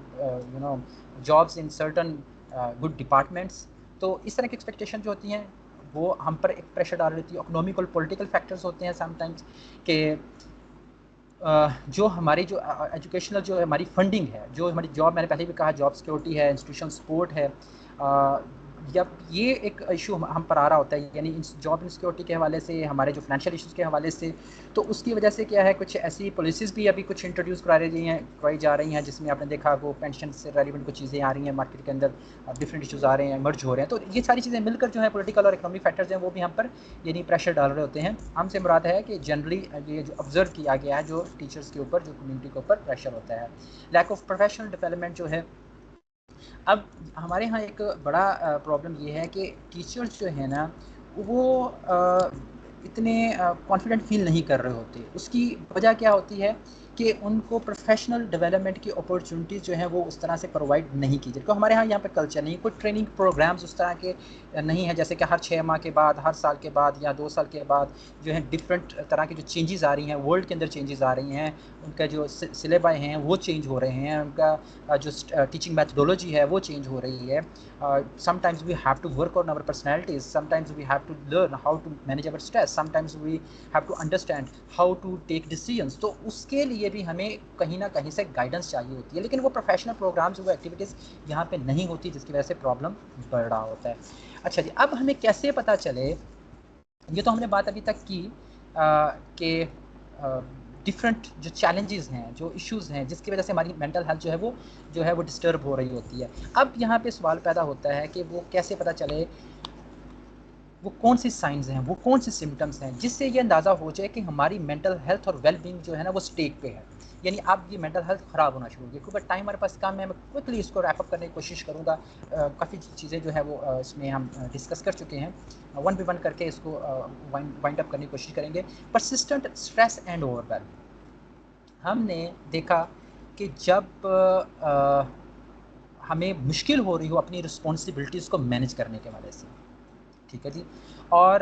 jobs in certain good departments. तो इस तरह की एक्सपेक्टेशन जो होती हैं वो हम पर एक प्रेशर डाल रही थी। इकोनॉमिकल पॉलिटिकल फैक्टर्स होते हैं समटाइम्स के जो हमारी जो एजुकेशनल जो हमारी फंडिंग है, जो हमारी जॉब, मैंने पहले भी कहा जॉब सिक्योरिटी है, इंस्टीट्यूशनल सपोर्ट है, या ये एक इशू हम पर आ रहा होता है, यानी जॉब इनसिक्योरिटी के हवाले से, हमारे जो फाइनेंशियल इश्यूज़ के हवाले से। तो उसकी वजह से क्या है, कुछ ऐसी पॉलिसीज़ भी अभी कुछ इंट्रोड्यूस करवाई जा रही हैं, जिसमें आपने देखा वो पेंशन से रेलिवेंट कुछ चीज़ें आ रही हैं मार्केट के अंदर, डिफरेंट इशूज़ आ रहे हैं, मर्ज हो रहे हैं। तो ये सारी चीज़ें मिलकर जो है पॉलिटिकल और इकोनॉमिक फैक्टर्स हैं, वो भी हम पर यानी प्रेशर डाल रहे होते हैं। हमसे मुराद है कि जनरली ये जो ऑब्जर्व किया गया है, जो टीचर्स के ऊपर, जो कम्युनिटी के ऊपर प्रेशर होता है, लैक ऑफ प्रोफेशनल डेवलपमेंट जो है। अब हमारे यहाँ एक बड़ा प्रॉब्लम ये है कि टीचर्स जो है ना, वो इतने कॉन्फिडेंट फील नहीं कर रहे होते। उसकी वजह क्या होती है कि उनको प्रोफेशनल डेवलपमेंट की अपॉर्चुनिटीज़ जो हैं वो उस तरह से प्रोवाइड नहीं की जाती। तो हमारे यहाँ पे कल्चर नहीं, कोई ट्रेनिंग प्रोग्राम्स उस तरह के नहीं है, जैसे कि हर 6 माह के बाद, हर साल के बाद या 2 साल के बाद जो है डिफरेंट तरह की जो चेंजेस आ रही हैं, वर्ल्ड के अंदर चेंजेस आ रही हैं, उनका जो सिलेबस हैं वो चेंज हो रहे हैं, उनका जो टीचिंग मैथडोलॉजी है वो चेंज हो रही है। Sometimes we have to work on our personalities, sometimes we have to learn how to manage our stress, sometimes we have to understand how to take decisions। तो उसके लिए भी हमें कहीं ना कहीं से गाइडेंस चाहिए होती है, लेकिन वो प्रोफेशनल प्रोग्राम्स, वो एक्टिविटीज़ यहाँ पे नहीं होती, जिसकी वजह से प्रॉब्लम बढ़ रहा होता है। अच्छा जी, अब हमें कैसे पता चले, ये तो हमने बात अभी तक की कि डिफरेंट जो चैलेंजेस हैं, जो इश्यूज़ हैं, जिसकी वजह से हमारी मेंटल हेल्थ जो है वो डिस्टर्ब हो रही होती है। अब यहाँ पे सवाल पैदा होता है कि वो कैसे पता चले, वो कौन सी साइंस हैं, वो कौन से सिम्टम्स हैं, जिससे ये अंदाज़ा हो जाए कि हमारी मेंटल हेल्थ और वेल बीइंग जो है ना वो स्टेक पे है, यानी अब ये मेंटल हेल्थ ख़राब होना शुरू हो गई। क्योंकि टाइम हमारे पास कम है, मैं क्विकली इसको रैप अप करने की कोशिश करूँगा। काफ़ी चीज़ें जो है वो इसमें हम डिस्कस कर चुके हैं, वन बाई वन करके इसको वाइंड अप करने की कोशिश करेंगे। परसिस्टेंट स्ट्रेस एंड ओवरवेल्म, हमने देखा कि जब हमें मुश्किल हो रही हो अपनी रिस्पॉन्सिबिलिटीज़ को मैनेज करने के वजह से, ठीक है जी, और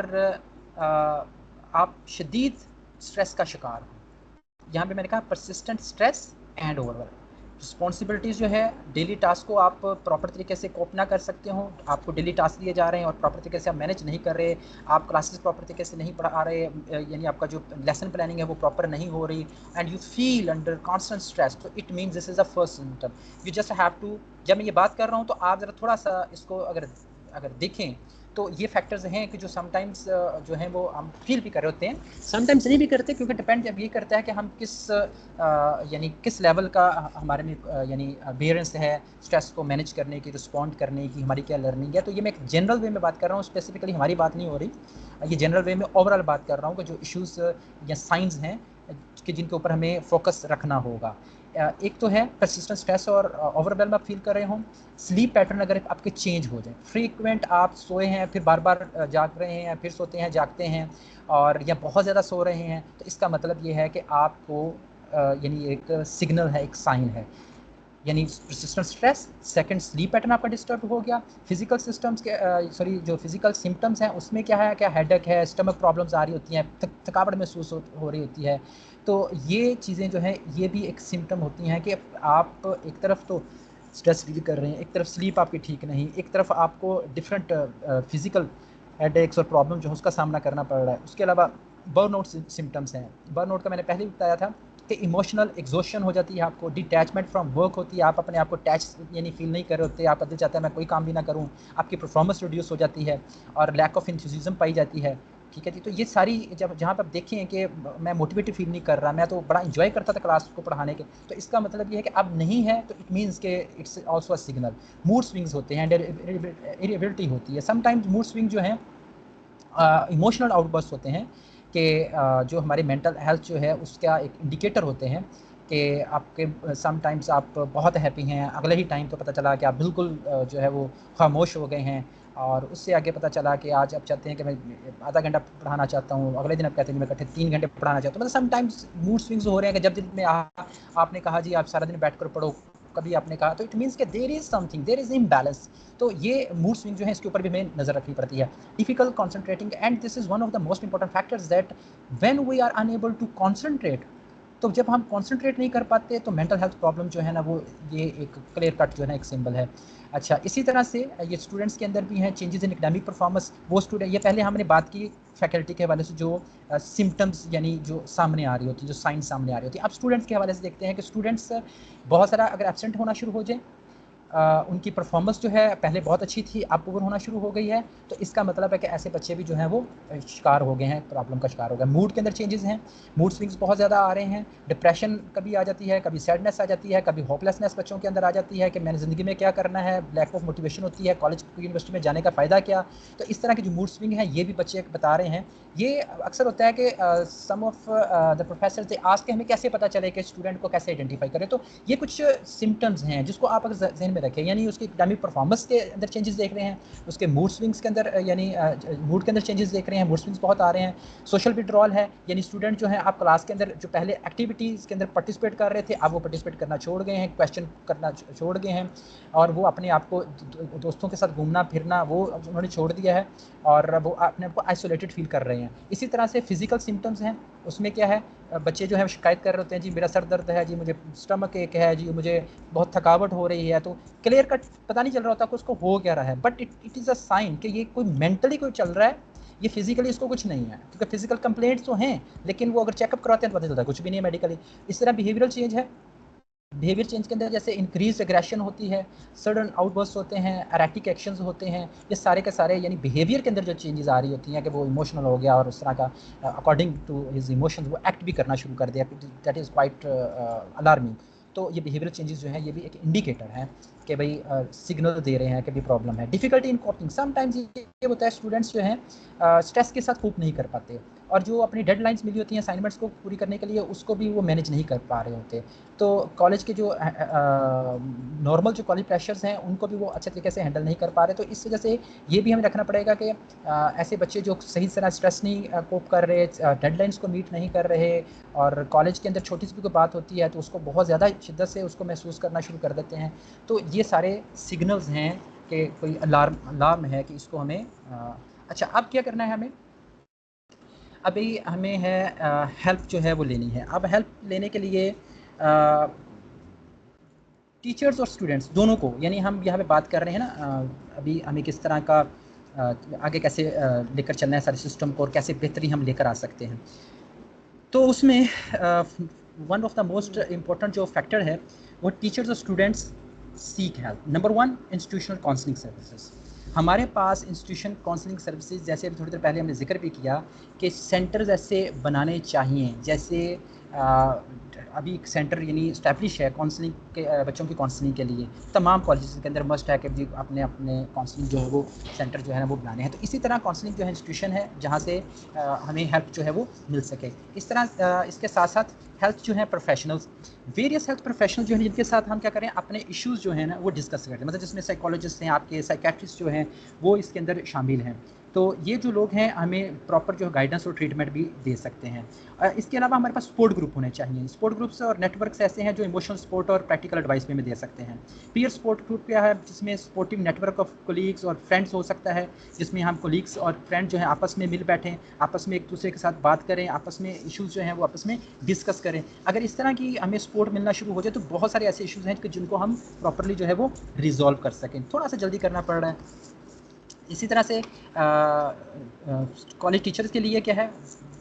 आप शदीद स्ट्रेस का शिकार हो। यहाँ पे मैंने कहा persistent stress and overwhelm. Responsibilities जो है, डेली टास्क को आप प्रॉपर तरीके से कोप ना कर सकते हो, आपको डेली टास्क दिए जा रहे हैं और प्रॉपर तरीके से आप मैनेज नहीं कर रहे, आप क्लासेस प्रॉपर तरीके से नहीं पढ़ा रहे, यानी आपका जो लेसन प्लानिंग है वो प्रॉपर नहीं हो रही, and you feel under constant stress, तो it means this is the first symptom. You just have to, जब मैं ये बात कर रहा हूँ तो आप ज़रा थोड़ा सा इसको अगर देखें, तो ये फैक्टर्स हैं कि जो समटाइम्स जो हैं वो हम फील भी कर रहे होते हैं, समटाइम्स नहीं भी करते, क्योंकि डिपेंड जब ये करता है कि हम किस यानी किस लेवल का हमारे में यानी बेयरेंस है स्ट्रेस को मैनेज करने की, रिस्पॉन्ड करने की, हमारी क्या लर्निंग है। तो ये मैं एक जनरल वे में बात कर रहा हूँ, स्पेसिफिकली हमारी बात नहीं हो रही, ये जनरल वे में ओवरऑल बात कर रहा हूँ कि जो इश्यूज़ या साइंस हैं कि जिनके ऊपर हमें फोकस रखना होगा। एक तो है परसिस्टेंट स्ट्रेस और ओवरवेल्म आप फील कर रहे हो, स्लीप पैटर्न अगर आपके चेंज हो जाए, फ्रीक्वेंट आप सोए हैं फिर बार बार जाग रहे हैं, फिर सोते हैं जागते हैं, और या बहुत ज़्यादा सो रहे हैं, तो इसका मतलब ये है कि आपको यानी एक सिग्नल है, एक साइन है, यानी persistent stress. Second, sleep pattern आपका डिस्टर्ब हो गया। फिजिकल सिस्टम्स के जो फिजिकल सिम्टम्स हैं उसमें क्या है, क्या हेडेक है, स्टमक प्रॉब्लम्स आ रही होती हैं, थकावट महसूस हो रही होती है। तो ये चीज़ें जो हैं ये भी एक सिम्टम होती हैं कि आप एक तरफ तो स्ट्रेस फील कर रहे हैं, एक तरफ स्लीप आपकी ठीक नहीं, एक तरफ आपको डिफरेंट फिजिकल हेडेक्स और प्रॉब्लम जो है उसका सामना करना पड़ रहा है। उसके अलावा बर्नआउट सिम्टम्स हैं। बर्नआउट का मैंने पहले भी बताया था कि इमोशनल एग्जॉशन हो जाती है, आपको डिटैचमेंट फ्रॉम वर्क होती है, आप अपने आप को अटैच यानी फील नहीं कर रहे होते, आप दिल चाहता है मैं कोई काम भी ना करूं, आपकी परफॉर्मेंस रिड्यूस हो जाती है, और लैक ऑफ इंथुसिज्म पाई जाती है। ठीक है जी, तो ये सारी जब जहाँ पर आप देखें कि मैं मोटिवेटेड फील नहीं कर रहा, मैं तो बड़ा इंजॉय करता था क्लास को पढ़ाने के, तो इसका मतलब ये है कि अब नहीं है, तो इट मीन्स के it's also a signal. Mood swings होते हैं, इरिटेबिलिटी होती है, समटाइम्स मूड स्विंग जो है इमोशनल आउटबर्स्ट होते हैं कि जो हमारे मेंटल हेल्थ जो है उसका एक इंडिकेटर होते हैं कि आपके समटाइम्स आप बहुत हैप्पी हैं, अगले ही टाइम तो पता चला कि आप बिल्कुल जो है वो खामोश हो गए हैं, और उससे आगे पता चला कि आज आप चाहते हैं कि मैं आधा घंटा पढ़ाना चाहता हूँ, अगले दिन आप कहते हैं कि मैं इकट्ठे 3 घंटे पढ़ाना चाहता हूँ। मतलब समटाइम्स मूड स्विंग्स हो रहे हैं कि जब दिन में आपने कहा जी आप सारा दिन बैठ कर पढ़ो, कभी आपने कहा, तो इट मीन्स कि there is something, there is imbalance. तो ये मूड स्विंग जो है इसके ऊपर भी हमें नज़र रखनी पड़ती है। Difficult concentrating, and this is one of the most important factors that when we are unable to concentrate, तो जब हम कॉन्सेंट्रेट नहीं कर पाते तो मेंटल हेल्थ प्रॉब्लम जो है ना वो ये एक क्लियर कट जो है एक सिंबल है। अच्छा, इसी तरह से ये स्टूडेंट्स के अंदर भी हैं चेंजेस इन एकेडमिक परफॉर्मेंस। वो स्टूडेंट, ये पहले हमने बात की फैकल्टी के हवाले से जो सिम्टम्स यानी जो सामने आ रही होती है, जो साइंस सामने आ रही होती है। अब स्टूडेंट्स के हवाले से देखते हैं कि स्टूडेंट्स बहुत सारा अगर एब्सेंट होना शुरू हो जाए, उनकी परफॉर्मेंस जो है पहले बहुत अच्छी थी, अब पुअर होना शुरू हो गई है, तो इसका मतलब है कि ऐसे बच्चे भी जो हैं वो शिकार हो गए हैं, प्रॉब्लम का शिकार हो गए। मूड के अंदर चेंजेस हैं, मूड स्विंग्स बहुत ज़्यादा आ रहे हैं, डिप्रेशन कभी आ जाती है, कभी सैडनेस आ जाती है, कभी होपलेसनेस बच्चों के अंदर आ जाती है कि मैंने ज़िंदगी में क्या करना है, लैक ऑफ मोटिवेशन होती है, कॉलेज यूनिवर्सिटी में जाने का फ़ायदा क्या। तो इस तरह के जो मूड स्विंग है ये भी बच्चे बता रहे हैं। ये अक्सर होता है कि सम ऑफ द प्रोफेसर से आज के हमें कैसे पता चले कि स्टूडेंट को कैसे आइडेंटिफाई करें। तो ये कुछ सिम्टम्स हैं जिसको आप अगर जहन में रखें, यानी उसकी एकेडमिक परफॉर्मेंस के अंदर चेंजेस देख रहे हैं, उसके मूड स्विंग्स के अंदर यानी मूड के अंदर चेंजेस देख रहे हैं, मूड स्विंग्स बहुत आ रहे हैं। सोशल विड्रॉल है, यानी स्टूडेंट जो है आप क्लास के अंदर जो पहले एक्टिविटीज़ के अंदर पार्टिसिपेट कर रहे थे, अब वो पार्टिसिपेट करना छोड़ गए हैं, क्वेश्चन करना छोड़ गए हैं, और वो अपने आप को दोस्तों के साथ घूमना फिरना वो उन्होंने छोड़ दिया है, और वो अपने आप को आइसोलेटेड फील कर रहे हैं। इसी तरह से फिजिकल सिम्टम्स हैं, उसमें क्या है, बच्चे जो है शिकायत कर रहे होते हैं, जी मेरा सर दर्द है, जी मुझे स्टमक एक है, जी मुझे बहुत थकावट हो रही है। तो क्लियर कट पता नहीं चल रहा होता कि उसको हो क्या रहा है, but it is a sign कि ये कोई मेंटली कोई चल रहा है, ये फिजिकली इसको कुछ नहीं है, क्योंकि फिजिकल कंप्लेंट्स तो हैं, लेकिन वो अगर चेकअप कराते हैं तो पता चलता है कुछ भी नहीं है मेडिकली। इस तरह बिहेवियरल चेंज है, बिहेवियर चेंज के अंदर जैसे इंक्रीज एग्रेशन होती है, सडन आउटबर्स्ट होते हैं, एरेटिक एक्शंस होते हैं, ये सारे के सारे यानी बिहेवियर के अंदर जो चेंजेस आ रही होती हैं कि वो इमोशनल हो गया और उस तरह का अकॉर्डिंग टू हिज इमोशंस वो एक्ट भी करना शुरू कर दिया, दैट इज़ क्वाइट अलार्मिंग। तो ये बिहेवियर चेंजेस जो है ये भी एक इंडिकेटर है कि भाई सिग्नल दे रहे हैं कि भी प्रॉब्लम है। डिफिकल्टी इन कॉपिंग, समटाइम्स ये होता है स्टूडेंट्स जो हैं स्ट्रेस के साथ कोप नहीं कर पाते, और जो अपनी डेडलाइंस मिली होती हैं असाइनमेंट्स को पूरी करने के लिए उसको भी वो मैनेज नहीं कर पा रहे होते। तो कॉलेज के जो नॉर्मल जो कॉलेज प्रेशर्स हैं उनको भी वो अच्छे तरीके से हैंडल नहीं कर पा रहे। तो इस वजह से ये भी हमें रखना पड़ेगा कि ऐसे बच्चे जो सही तरह स्ट्रेस नहीं कोप कर रहे, डेडलाइंस को मीट नहीं कर रहे, और कॉलेज के अंदर छोटी सी भी कोई बात होती है तो उसको बहुत ज़्यादा शिद्दत से उसको महसूस करना शुरू कर देते हैं। तो ये सारे सिग्नल्स हैं कि कोई अलार्म है कि इसको हमें अच्छा, अब क्या करना है हमें, अभी हमें है हेल्प जो है वो लेनी है। अब हेल्प लेने के लिए टीचर्स और स्टूडेंट्स दोनों को, यानी हम यहाँ पे बात कर रहे हैं ना अभी हमें किस तरह का आगे कैसे लेकर चलना है सारे सिस्टम को, और कैसे बेहतरी हम लेकर आ सकते हैं। तो उसमें one of the most important जो फैक्टर है वो टीचर्स और students seek help. Number one, institutional counselling services. हमारे पास इंस्टीट्यूशन काउंसलिंग सर्विसेज, जैसे अभी थोड़ी देर पहले हमने जिक्र भी किया कि सेंटर्स ऐसे बनाने चाहिए, जैसे अभी एक सेंटर यानी इस्टेब्लिश है काउंसलिंग के बच्चों की काउंसलिंग के लिए, तमाम कॉलेजेस के अंदर मस्ट है कि जी अपने अपने काउंसलिंग जो है वो सेंटर जो है ना वो बनाने हैं। तो इसी तरह काउंसलिंग जो है इंस्टीट्यूशन है जहाँ से हमें हेल्प जो है वो मिल सके। इस तरह इसके साथ साथ हेल्थ जो है प्रोफेशनल्स, वेरियस हेल्थ प्रोफेशनल जो है जिनके साथ हम क्या करें अपने इश्यूज़ जो है ना वो डिस्कस करते हैं, मतलब जिसमें साइकोलॉजिस्ट हैं, आपके साइकेट्रिस्ट जो हैं वो इसके अंदर शामिल हैं। तो ये जो लोग हैं हमें प्रॉपर जो गाइडेंस और ट्रीटमेंट भी दे सकते हैं। इसके अलावा हमारे पास सपोर्ट ग्रुप होने चाहिए। सपोर्ट ग्रुप्स और नेटवर्क्स ऐसे हैं जो इमोशनल सपोर्ट और प्रैक्टिकल एडवाइस में दे सकते हैं। पीयर सपोर्ट ग्रुप क्या है, जिसमें सपोर्टिव नेटवर्क ऑफ कोलीग्स और फ्रेंड्स हो सकता है, जिसमें हम कोलीग्स और फ्रेंड जो है आपस में मिल बैठें, आपस में एक दूसरे के साथ बात करें, आपस में इश्यूज़ जो हैं वो आपस में डिस्कस करें। अगर इस तरह की हमें सपोर्ट मिलना शुरू हो जाए तो बहुत सारे ऐसे इश्यूज़ हैं कि जिनको हम प्रॉपरली जो है वो रिजॉल्व कर सकें। थोड़ा सा जल्दी करना पड़ रहा है। इसी तरह से कॉलेज टीचर्स के लिए क्या है,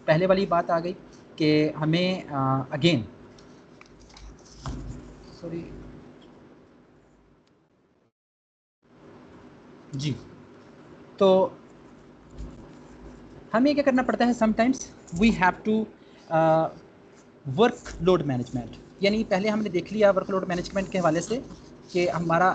पहले वाली बात आ गई कि हमें अगेन सॉरी जी, तो हमें क्या करना पड़ता है, sometimes we have to work load management. यानी पहले हमने देख लिया वर्कलोड मैनेजमेंट के हवाले से कि हमारा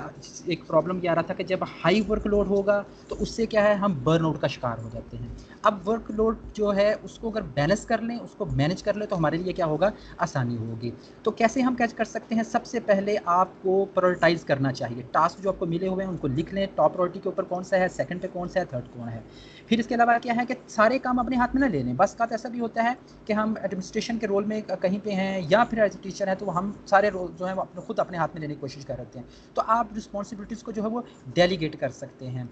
एक प्रॉब्लम ये आ रहा था कि जब हाई वर्कलोड होगा तो उससे क्या है हम बर्नआउट का शिकार हो जाते हैं। अब वर्कलोड जो है उसको अगर बैलेंस कर लें, उसको मैनेज कर लें तो हमारे लिए क्या होगा, आसानी होगी। तो कैसे हम कैच कर सकते हैं, सबसे पहले आपको प्रायोरिटाइज़ करना चाहिए। टास्क जो आपको मिले हुए हैं उनको लिख लें, टॉप प्रायोरिटी के ऊपर कौन सा है, सेकंड पे कौन सा है, थर्ड कौन है। फिर इसके अलावा क्या है कि सारे काम अपने हाथ में ना ले लें। बस का ऐसा भी होता है कि हम एडमिनिस्ट्रेशन के रोल में कहीं पे हैं या फिर एज ए टीचर हैं तो हम सारे रोल जो है वो अपने खुद अपने हाथ में लेने की कोशिश कर रहे हैं। तो आप रिस्पॉन्सिबिलिटीज़ को जो है वो डेलीगेट कर सकते हैं,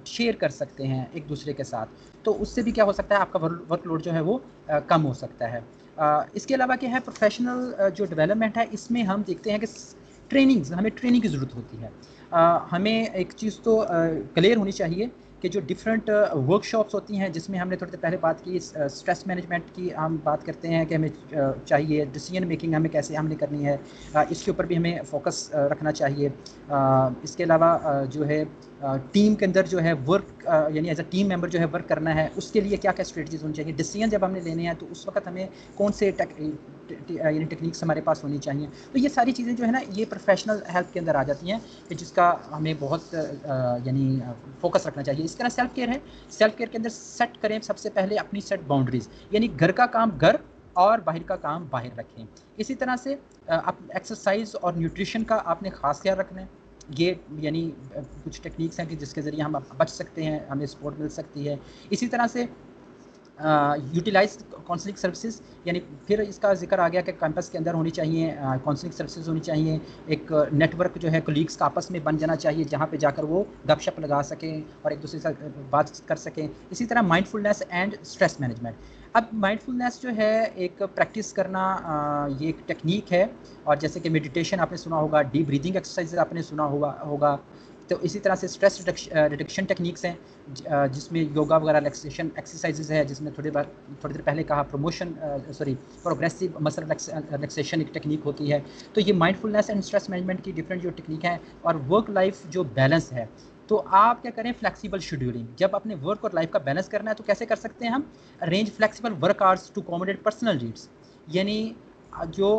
शेयर कर सकते हैं एक दूसरे के साथ। तो उससे भी क्या हो सकता है, आपका वर्कलोड जो है वो कम हो सकता है। इसके अलावा क्या है, प्रोफेशनल जो डेवलपमेंट है, इसमें हम देखते हैं कि ट्रेनिंग्स, हमें ट्रेनिंग की ज़रूरत होती है। हमें एक चीज़ तो क्लियर होनी चाहिए कि जो डिफरेंट वर्कशॉप्स होती हैं, जिसमें हमने थोड़ी देर पहले बात की स्ट्रेस मैनेजमेंट की, हम बात करते हैं कि हमें चाहिए डिसीजन मेकिंग हमें कैसे हमने करनी है, इसके ऊपर भी हमें फोकस रखना चाहिए। इसके अलावा जो है टीम के अंदर जो है वर्क, यानी एज अ टीम मेंबर जो है वर्क करना है, उसके लिए क्या क्या स्ट्रेटजीज होनी चाहिए, डिसीजन जब हमने लेने हैं तो उस वक्त हमें कौन से यानी टेक्निक्स हमारे पास होनी चाहिए। तो ये सारी चीज़ें जो है ना, ये प्रोफेशनल हेल्प के अंदर आ जाती हैं कि जिसका हमें बहुत यानी फोकस रखना चाहिए। इस तरह सेल्फ केयर है, सेल्फ केयर के अंदर सेट करें सबसे पहले अपनी सेट बाउंड्रीज, यानी घर का काम घर और बाहर का काम बाहर रखें। इसी तरह से आप एक्सरसाइज और न्यूट्रिशन का आपने ख़ास ख्याल रखना है। ये यानी कुछ टेक्निक्स हैं कि जिसके ज़रिए हम बच सकते हैं, हमें सपोर्ट मिल सकती है। इसी तरह से यूटिलाइज काउंसलिंग सर्विसेज, यानी फिर इसका जिक्र आ गया कि कैंपस के अंदर होनी चाहिए काउंसलिंग सर्विसेज होनी चाहिए, एक नेटवर्क जो है कलीग्स का आपस में बन जाना चाहिए, जहाँ पे जाकर वो गपशप लगा सकें और एक दूसरे से बात कर सकें। इसी तरह माइंडफुलनेस एंड स्ट्रेस मैनेजमेंट। अब माइंडफुलनेस जो है एक प्रैक्टिस करना, ये एक टेक्निक है, और जैसे कि मेडिटेशन आपने सुना होगा, डीप ब्रीदिंग एक्सरसाइज आपने सुना होगा। तो इसी तरह से स्ट्रेस रिडक्शन टेक्निक्स हैं, जिसमें योगा वगैरह रिलैक्सेशन एक्सरसाइजेज है, जिसमें थोड़ी देर पहले कहा प्रोग्रेसिव मसल रिलैक्सेशन एक टेक्निक होती है। तो ये माइंडफुलनेस एंड स्ट्रेस मैनेजमेंट की डिफरेंट जो टेक्निक है। और वर्क लाइफ जो बैलेंस है, तो आप क्या करें, फ्लेक्सिबल शेड्यूलिंग। जब अपने वर्क और लाइफ का बैलेंस करना है तो कैसे कर सकते हैं हम, arrange flexible work hours to accommodate personal needs, यानी जो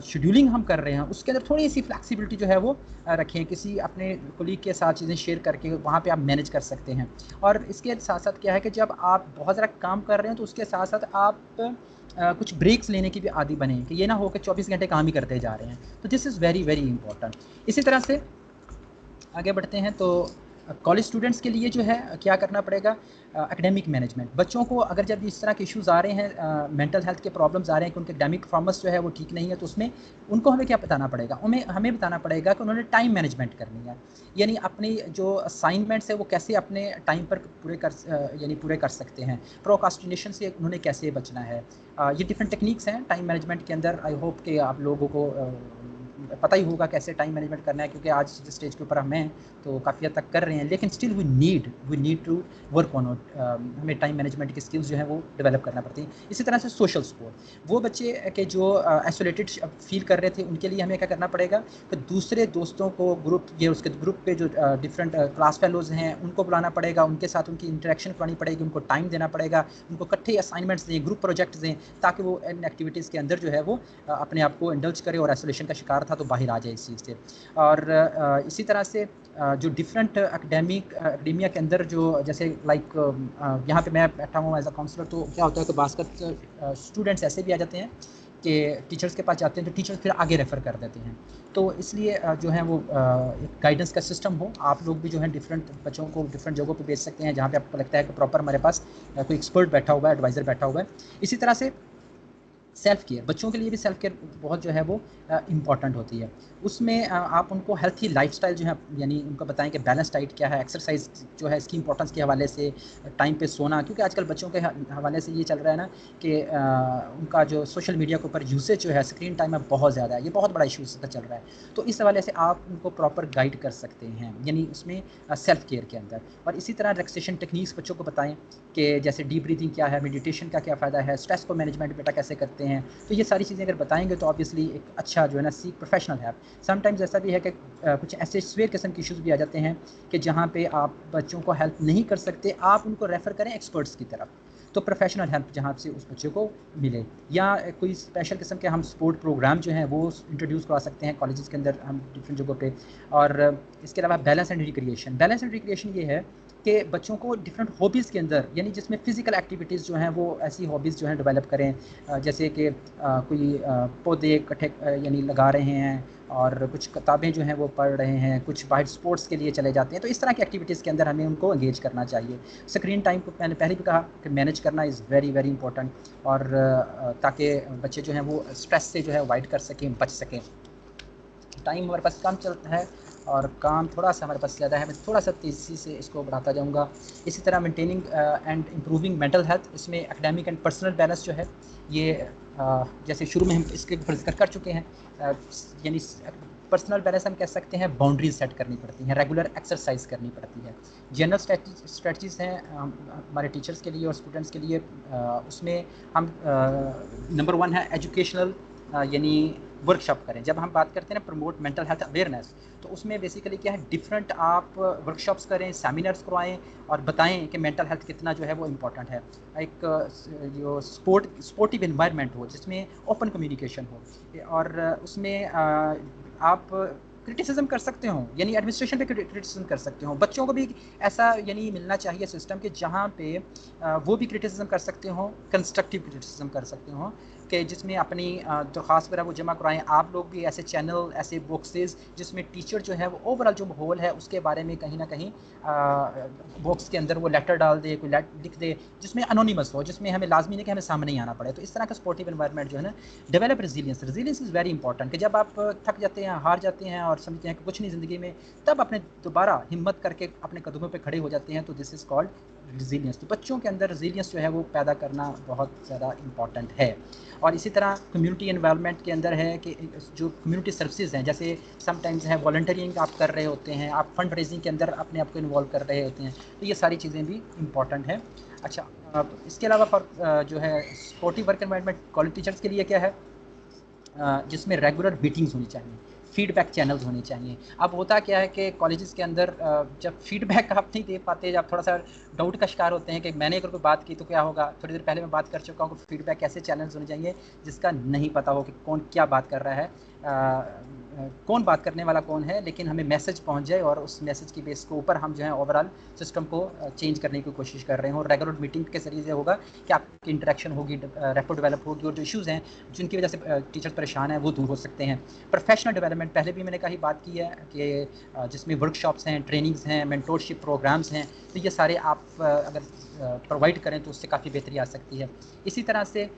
शेड्यूलिंग हम कर रहे हैं उसके अंदर थोड़ी सी फ्लेक्सिबिलिटी जो है वो रखें, किसी अपने कोलीग के साथ चीज़ें शेयर करके वहाँ पे आप मैनेज कर सकते हैं। और इसके साथ साथ क्या है कि जब आप बहुत ज़्यादा काम कर रहे हैं तो उसके साथ साथ आप कुछ ब्रेक्स लेने की भी आदी बने, कि ये ना हो कि 24 घंटे काम ही करते जा रहे हैं। तो this is very very important. इसी तरह से आगे बढ़ते हैं तो कॉलेज स्टूडेंट्स के लिए जो है क्या करना पड़ेगा, एकेडमिक मैनेजमेंट। बच्चों को अगर जब इस तरह के इश्यूज़ आ रहे हैं, मेंटल हेल्थ के प्रॉब्लम्स आ रहे हैं कि उनके एकेडमिक परफॉर्मेंस जो है वो ठीक नहीं है, तो उसमें उनको हमें क्या बताना पड़ेगा, हमें बताना पड़ेगा कि उन्होंने टाइम मैनेजमेंट करनी है, यानी अपनी जो असाइनमेंट्स है वो कैसे अपने टाइम पर पूरे कर सकते हैं, प्रोकास्टिनेशन से उन्होंने कैसे बचना है। ये डिफरेंट टेक्निक्स हैं टाइम मैनेजमेंट के अंदर। आई होप कि आप लोगों को पता ही होगा कैसे टाइम मैनेजमेंट करना है, क्योंकि आज जिस स्टेज के ऊपर हम हैं तो काफ़ी हद तक कर रहे हैं, लेकिन still we need to work on it. हमें टाइम मैनेजमेंट की स्किल्स जो है वो डेवलप करना पड़ती है। इसी तरह से सोशल सपोर्ट, वो बच्चे के जो आइसोलेटेड फील कर रहे थे उनके लिए हमें क्या करना पड़ेगा कि दूसरे दोस्तों को उसके ग्रुप पे जो डिफरेंट क्लास फेलोज़ हैं उनको बुलाना पड़ेगा, उनके साथ उनकी इंटरेक्शन करनी पड़ेगी, उनको टाइम देना पड़ेगा, उनको इकट्ठे असाइनमेंट्स दें, ग्रुप प्रोजेक्ट्स दें, ताकि वो इन एक्टिविटीज़ के अंदर जो है वो अपने आप को इंडल्ज करे और आइसोलेशन का शिकार था तो बाहर आ जाए इस चीज़ से। और इसी तरह से जो डिफरेंट एकेडेमिया के अंदर जो जैसे लाइक यहाँ पे मैं बैठा हूँ एज अ काउंसलर, तो क्या होता है कि बास्केट स्टूडेंट्स ऐसे भी आ जाते हैं कि टीचर्स के पास जाते हैं तो टीचर्स फिर आगे रेफ़र कर देते हैं। तो इसलिए जो है वो एक गाइडेंस का सिस्टम हो, आप लोग भी जो है डिफरेंट बच्चों को डिफरेंट जगहों पे भेज सकते हैं जहाँ पे आपको लगता है कि प्रॉपर हमारे पास कोई एक्सपर्ट बैठा हुआ है, एडवाइज़र बैठा हुआ है। इसी तरह से सेल्फ केयर, बच्चों के लिए भी सेल्फ केयर बहुत जो है वो इम्पॉर्टेंट होती है। उसमें आप उनको हेल्थी लाइफस्टाइल जो है, यानी उनको बताएं कि बैलेंस डाइट क्या है, एक्सरसाइज जो है इसकी इंपॉर्टेंस के हवाले से, टाइम पे सोना, क्योंकि आजकल बच्चों के हवाले से ये चल रहा है ना कि उनका जो सोशल मीडिया के ऊपर यूसेज जो है, स्क्रीन टाइम है बहुत ज़्यादा है, ये बहुत बड़ा इशू इसका चल रहा है। तो इस हवाले से आप उनको प्रॉपर गाइड कर सकते हैं, यानी उसमें सेल्फ केयर के अंदर। और इसी तरह रिलैक्सेशन टेक्निक्स बच्चों को बताएं कि जैसे डीप ब्रीथिंग क्या है, मेडिटेशन का क्या फ़ायदा है, स्ट्रेस को मैनेजमेंट बेटा कैसे करते हैं। तो ये सारी चीज़ें अगर बताएंगे तो ऑब्वियसली एक अच्छा जो है ना प्रोफेशनल है। समटाइम्स ऐसा भी है कि कुछ ऐसे स्वेयर किस्म के इशूज़ भी आ जाते हैं कि जहाँ पे आप बच्चों को हेल्प नहीं कर सकते, आप उनको रेफ़र करें एक्सपर्ट्स की तरफ, तो प्रोफेशनल हेल्प जहाँ से उस बच्चे को मिले, या कोई स्पेशल किस्म के हम स्पोर्ट प्रोग्राम जो हैं वो इंट्रोड्यूस करवा सकते हैं कॉलेजेस के अंदर हम डिफरेंट जगहों पे। और इसके अलावा बैलेंस एंड रिक्रिएशन ये है कि बच्चों को डिफरेंट हॉबीज़ के अंदर, यानी जिसमें फ़िज़िकल एक्टिविटीज़ जो हैं वो ऐसी हॉबीज़ जो हैं डेवलप करें, जैसे कि कोई पौधे इकट्ठे यानी लगा रहे हैं, और कुछ किताबें जो हैं वो पढ़ रहे हैं, कुछ बाहर स्पोर्ट्स के लिए चले जाते हैं। तो इस तरह की एक्टिविटीज़ के अंदर हमें उनको एंगेज करना चाहिए। स्क्रीन टाइम को मैंने पहले भी कहा कि मैनेज करना इज़ वेरी वेरी इंपॉर्टेंट, और ताकि बच्चे जो हैं वो स्ट्रेस से जो है अवॉइड कर सकें, बच सकें। टाइम हमारे पास कम चलता है, और काम थोड़ा सा हमारे पास ज़्यादा है, मैं थोड़ा सा तेज़ी से इसको बढ़ाता जाऊँगा। इसी तरह maintaining and improving mental health, इसमें एकेडमिक एंड पर्सनल बैलेंस जो है ये जैसे शुरू में हम इसके ऊपर जिक्र कर चुके हैं, यानी पर्सनल बैलेंस हम कह सकते हैं बाउंड्रीज सेट करनी पड़ती हैं, रेगुलर एक्सरसाइज करनी पड़ती है। जनरल स्ट्रेटजीज हैं हमारे टीचर्स के लिए और स्टूडेंट्स के लिए, उसमें हम नंबर 1 है एजुकेशनल, यानी वर्कशॉप करें। जब हम बात करते हैं ना प्रमोट मेंटल हेल्थ अवेयरनेस, तो उसमें बेसिकली क्या है, डिफरेंट आप वर्कशॉप्स करें, सेमिनार्स करवाएं और बताएं कि मेंटल हेल्थ कितना जो है वो इम्पॉर्टेंट है। एक जो स्पोर्टिव इन्वायरमेंट हो जिसमें ओपन कम्युनिकेशन हो, और उसमें आप क्रिटिसिज्म कर सकते हो, यानी एडमिनिस्ट्रेशन पे क्रिटिसिज्म कर सकते हो। बच्चों को भी ऐसा यानी मिलना चाहिए सिस्टम के जहाँ पे वो भी क्रिटिसिज्म कर सकते हो, कंस्ट्रक्टिव क्रिटिसिज्म कर सकते हो, कि जिसमें अपनी दरख्वास्त वगैरह वो जमा कराएं। आप लोग भी ऐसे चैनल, ऐसे बॉक्सेस जिसमें टीचर जो है वो ओवरऑल जो माहौल है उसके बारे में कहीं ना कहीं बॉक्स के अंदर वो लेटर डाल दे, कोई लिख दे जिसमें अनोनिमस हो, जिसमें हमें लाजमी नहीं कि हमें सामने ही आना पड़े। तो इस तरह का सपोर्टिव एनवायरनमेंट जो है ना, develop resilience. Resilience is very important, कि जब आप थक जाते हैं, हार जाते हैं और समझते हैं कि कुछ नहीं ज़िंदगी में, तब अपने दोबारा हिम्मत करके अपने कदमों पे खड़े हो जाते हैं, तो दिस इज़ कॉल्ड रेजिलियंस। तो बच्चों के अंदर रेजिलियंस जो है वो पैदा करना बहुत ज़्यादा इंपॉर्टेंट है। और इसी तरह कम्युनिटी एनवायरनमेंट के अंदर है कि जो कम्युनिटी सर्विसेज हैं, जैसे समटाइम्स है वॉलंटियरिंग आप कर रहे होते हैं, आप फंड रेजिंग के अंदर अपने आप को इन्वॉल्व कर रहे होते हैं, तो ये सारी चीज़ें भी इंपॉर्टेंट है। अच्छा, इसके अलावा जो है supportive work environment college teachers के लिए क्या है, जिसमें रेगुलर मीटिंग्स होनी चाहिए, फीडबैक चैनल्स होने चाहिए। अब होता क्या है कि कॉलेजेस के अंदर जब फीडबैक आप नहीं दे पाते, जब थोड़ा सा डाउट का शिकार होते हैं कि मैंने अगर कोई बात की तो क्या होगा, थोड़ी देर पहले मैं बात कर चुका हूँ कि फीडबैक ऐसे चैनल्स होने चाहिए जिसका नहीं पता हो कि कौन क्या बात कर रहा है, कौन बात करने वाला कौन है, लेकिन हमें मैसेज पहुंच जाए और उस मैसेज की बेस के ऊपर हम जो है ओवरऑल सिस्टम को चेंज करने की कोशिश कर रहे हैं। और रेगुलर मीटिंग के जरिए होगा कि आपकी इंटरेक्शन होगी, रेपो डेवलप होगी, और जो इश्यूज़ हैं जिनकी वजह से टीचर्स परेशान हैं वो दूर हो सकते हैं। प्रोफेशनल डेवलपमेंट, पहले भी मैंने कहीं बात की है कि जिसमें वर्कशॉप्स हैं, ट्रेनिंग्स हैं, मेंटोरशिप प्रोग्राम्स हैं, तो ये सारे आप अगर प्रोवाइड करें तो उससे काफ़ी बेहतरी आ सकती है। इसी तरह से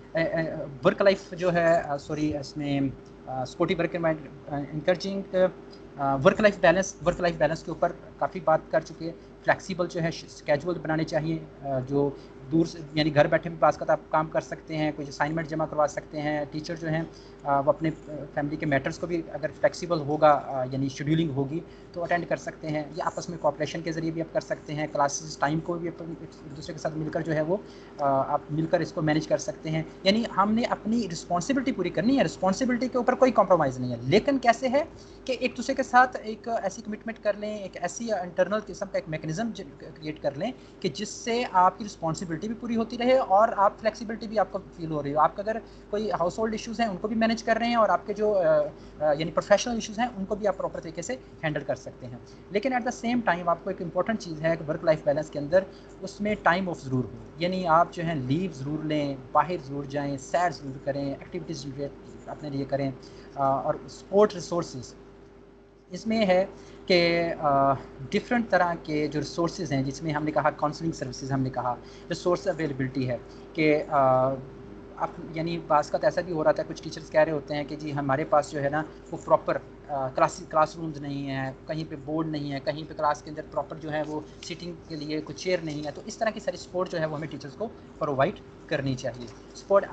वर्क लाइफ जो है इसमें supportive work encouraging work life balance के ऊपर काफ़ी बात कर चुके हैं। फ्लेक्सिबल जो है स्केजुअल बनाने चाहिए, जो दूर से यानी घर बैठे भी पास का आप काम कर सकते हैं, कुछ असाइनमेंट जमा करवा सकते हैं। टीचर जो हैं वो अपने फैमिली के मैटर्स को भी अगर फ्लेक्सिबल होगा, यानी शेड्यूलिंग होगी तो अटेंड कर सकते हैं। या आपस में कोऑपरेशन के ज़रिए भी आप कर सकते हैं। क्लासेस टाइम को भी अपन एक दूसरे के साथ मिलकर जो है वो आप मिलकर इसको मैनेज कर सकते हैं। यानी हमने अपनी रिस्पॉन्सिबिलिटी पूरी करनी है, रिस्पॉन्सिबिलिटी के ऊपर कोई कॉम्प्रोमाइज़ नहीं है, लेकिन कैसे है कि एक दूसरे के साथ एक ऐसी कमिटमेंट कर लें, एक ऐसी इंटरनल किस्म का एक मैकेनिज्म क्रिएट कर लें कि जिससे आपकी रिस्पॉन्सिबिलिटी भी पूरी होती रहे और आप फ्लेक्सिबिलिटी भी आपको फील हो रही हो। आपका अगर कोई हाउस होल्ड इशूज़ हैं उनको भी मैनेज कर रहे हैं, और आपके जो यानी प्रोफेशनल इशूज़ हैं उनको भी आप प्रॉपर तरीके से हैंडल कर सकते हैं। लेकिन एट द सेम टाइम आपको एक इंपॉर्टेंट चीज़ है कि वर्क लाइफ बैलेंस के अंदर उसमें टाइम ऑफ ज़रूर हो, यानी आप जो है लीव ज़रूर लें, बाहर ज़रूर जाएँ, सैर ज़रूर करें, एक्टिविटीज़ अपने लिए करें। और स्पोर्ट रिसोर्सेज इसमें है कि डिफरेंट तरह के जो रिसोर्सेज हैं, जिसमें हमने कहा काउंसलिंग सर्विसेज, हमने कहा रिसोर्स अवेलेबिलिटी है कि आप यानी बास का ऐसा भी हो रहा था, कुछ टीचर्स कह रहे होते हैं कि जी हमारे पास जो है ना वो प्रॉपर क्लासरूम्स नहीं है, कहीं पे बोर्ड नहीं है, कहीं पे क्लास के अंदर प्रॉपर जो है वो सीटिंग के लिए कोई चेयर नहीं है। तो इस तरह की सारी सपोर्ट जो है वो हमें टीचर्स को प्रोवाइड करनी चाहिए। सपोर्ट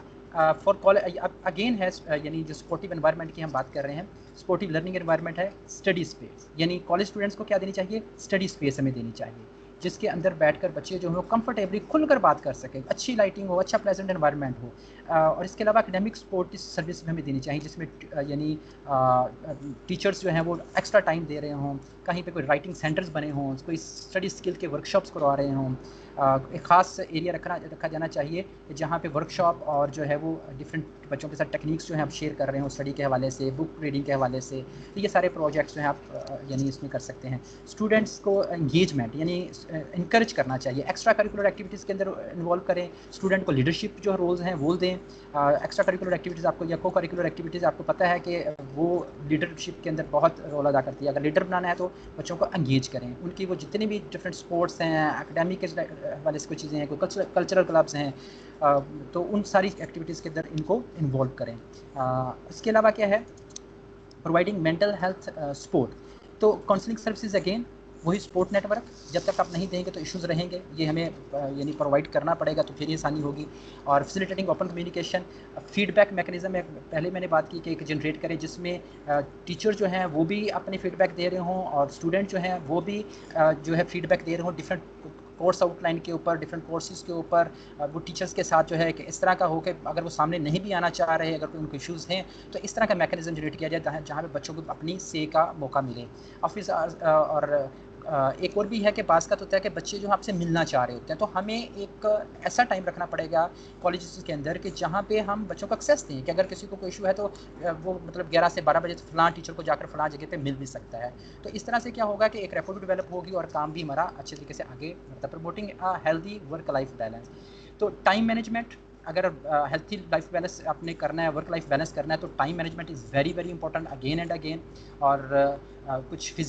फॉर कॉलेज अगेन है, यानी जो सपोर्टिव एनवायरनमेंट की हम बात कर रहे हैं, सपोर्टिव लर्निंग एनवायरनमेंट है स्टडी स्पेस, यानी कॉलेज स्टूडेंट्स को क्या देनी चाहिए, स्टडी स्पेस हमें देनी चाहिए, जिसके अंदर बैठकर बच्चे जो हैं वो कंफर्टेबली खुलकर बात कर सकें, अच्छी लाइटिंग हो, अच्छा प्लेजेंट एनवायरनमेंट हो। और इसके अलावा एकेडमिक सपोर्ट सर्विस भी हमें देनी चाहिए, जिसमें यानी टीचर्स जो हैं वो एक्स्ट्रा टाइम दे रहे हों, कहीं पे कोई राइटिंग सेंटर्स बने हों, कोई स्टडी स्किल के वर्कशॉप्स करवा रहे हों। एक ख़ास एरिया रखा जाना चाहिए जहाँ पे वर्कशॉप और जो है वो डिफरेंट बच्चों के साथ टेक्निक्स जो हैं आप शेयर कर रहे हो, स्टडी के हवाले से, बुक रीडिंग के हवाले से। तो ये सारे प्रोजेक्ट्स जो हैं आप यानी इसमें कर सकते हैं। स्टूडेंट्स को एंगेजमेंट यानी इंकरेज करना चाहिए, एक्स्ट्रा करिकुलर एक्टिविटीज़ के अंदर इन्वॉल्व करें, स्टूडेंट को लीडरशिप जो रोल्स हैं वो दें। एक्स्ट्रा करिकुलर एक्टिविटीज़ आपको या को करिकुलर एक्टिविटीज़ आपको पता है कि वो लीडरशिप के अंदर बहुत रोल अदा करती है। अगर लीडर बनाना है तो बच्चों को एंगेज करें, उनकी वो जितने भी डिफरेंट स्पोर्ट्स हैं, एकेडमिक के हवाले से कोई चीज़ें हैं, कोई कल्चरल क्लब्स हैं, तो उन सारी एक्टिविटीज़ के अंदर इनको इन्वॉल्व करें। इसके अलावा क्या है, प्रोवाइडिंग मेंटल हेल्थ सपोर्ट। तो काउंसलिंग सर्विसेज अगेन वही सपोर्ट नेटवर्क, जब तक आप नहीं देंगे तो इश्यूज़ रहेंगे, ये हमें यानी प्रोवाइड करना पड़ेगा, तो फिर ये आसानी होगी। और facilitating open communication, feedback mechanism पहले मैंने बात की कि एक जनरेट करें जिसमें टीचर जो हैं वो भी अपने फीडबैक दे रहे हों और स्टूडेंट जो हैं वो भी जो है फीडबैक दे रहे हों डिफरेंट कोर्स आउटलाइन के ऊपर, डिफरेंट कोर्सेज के ऊपर। वो टीचर्स के साथ जो है कि इस तरह का हो कि अगर वो सामने नहीं भी आना चाह रहे, अगर कोई उनके इश्यूज़ हैं, तो इस तरह का मैकेनिज्म जनरेट किया जाए जहाँ पे बच्चों को अपनी से का मौका मिले। ऑफिस और एक और भी है कि बाज़ का तो होता है कि बच्चे जो आपसे मिलना चाह रहे होते हैं, तो हमें एक ऐसा टाइम रखना पड़ेगा कॉलेजेस के अंदर कि जहाँ पे हम बच्चों को एक्सेस दें कि अगर किसी को कोई इशू है तो वो मतलब 11 से 12 बजे फ़लाँ टीचर को जाकर फ़लाँ जगह पे मिल भी सकता है। तो इस तरह से क्या होगा कि एक रेपो डेवलप होगी और काम भी हमारा अच्छे तरीके से आगे बढ़ता है। Promoting a healthy work life balance, तो टाइम मैनेजमेंट, अगर हेल्थी लाइफ बैलेंस आपने करना है, वर्क लाइफ बैलेंस करना है, तो time management is very very important again and again. और कुछ फिजिकल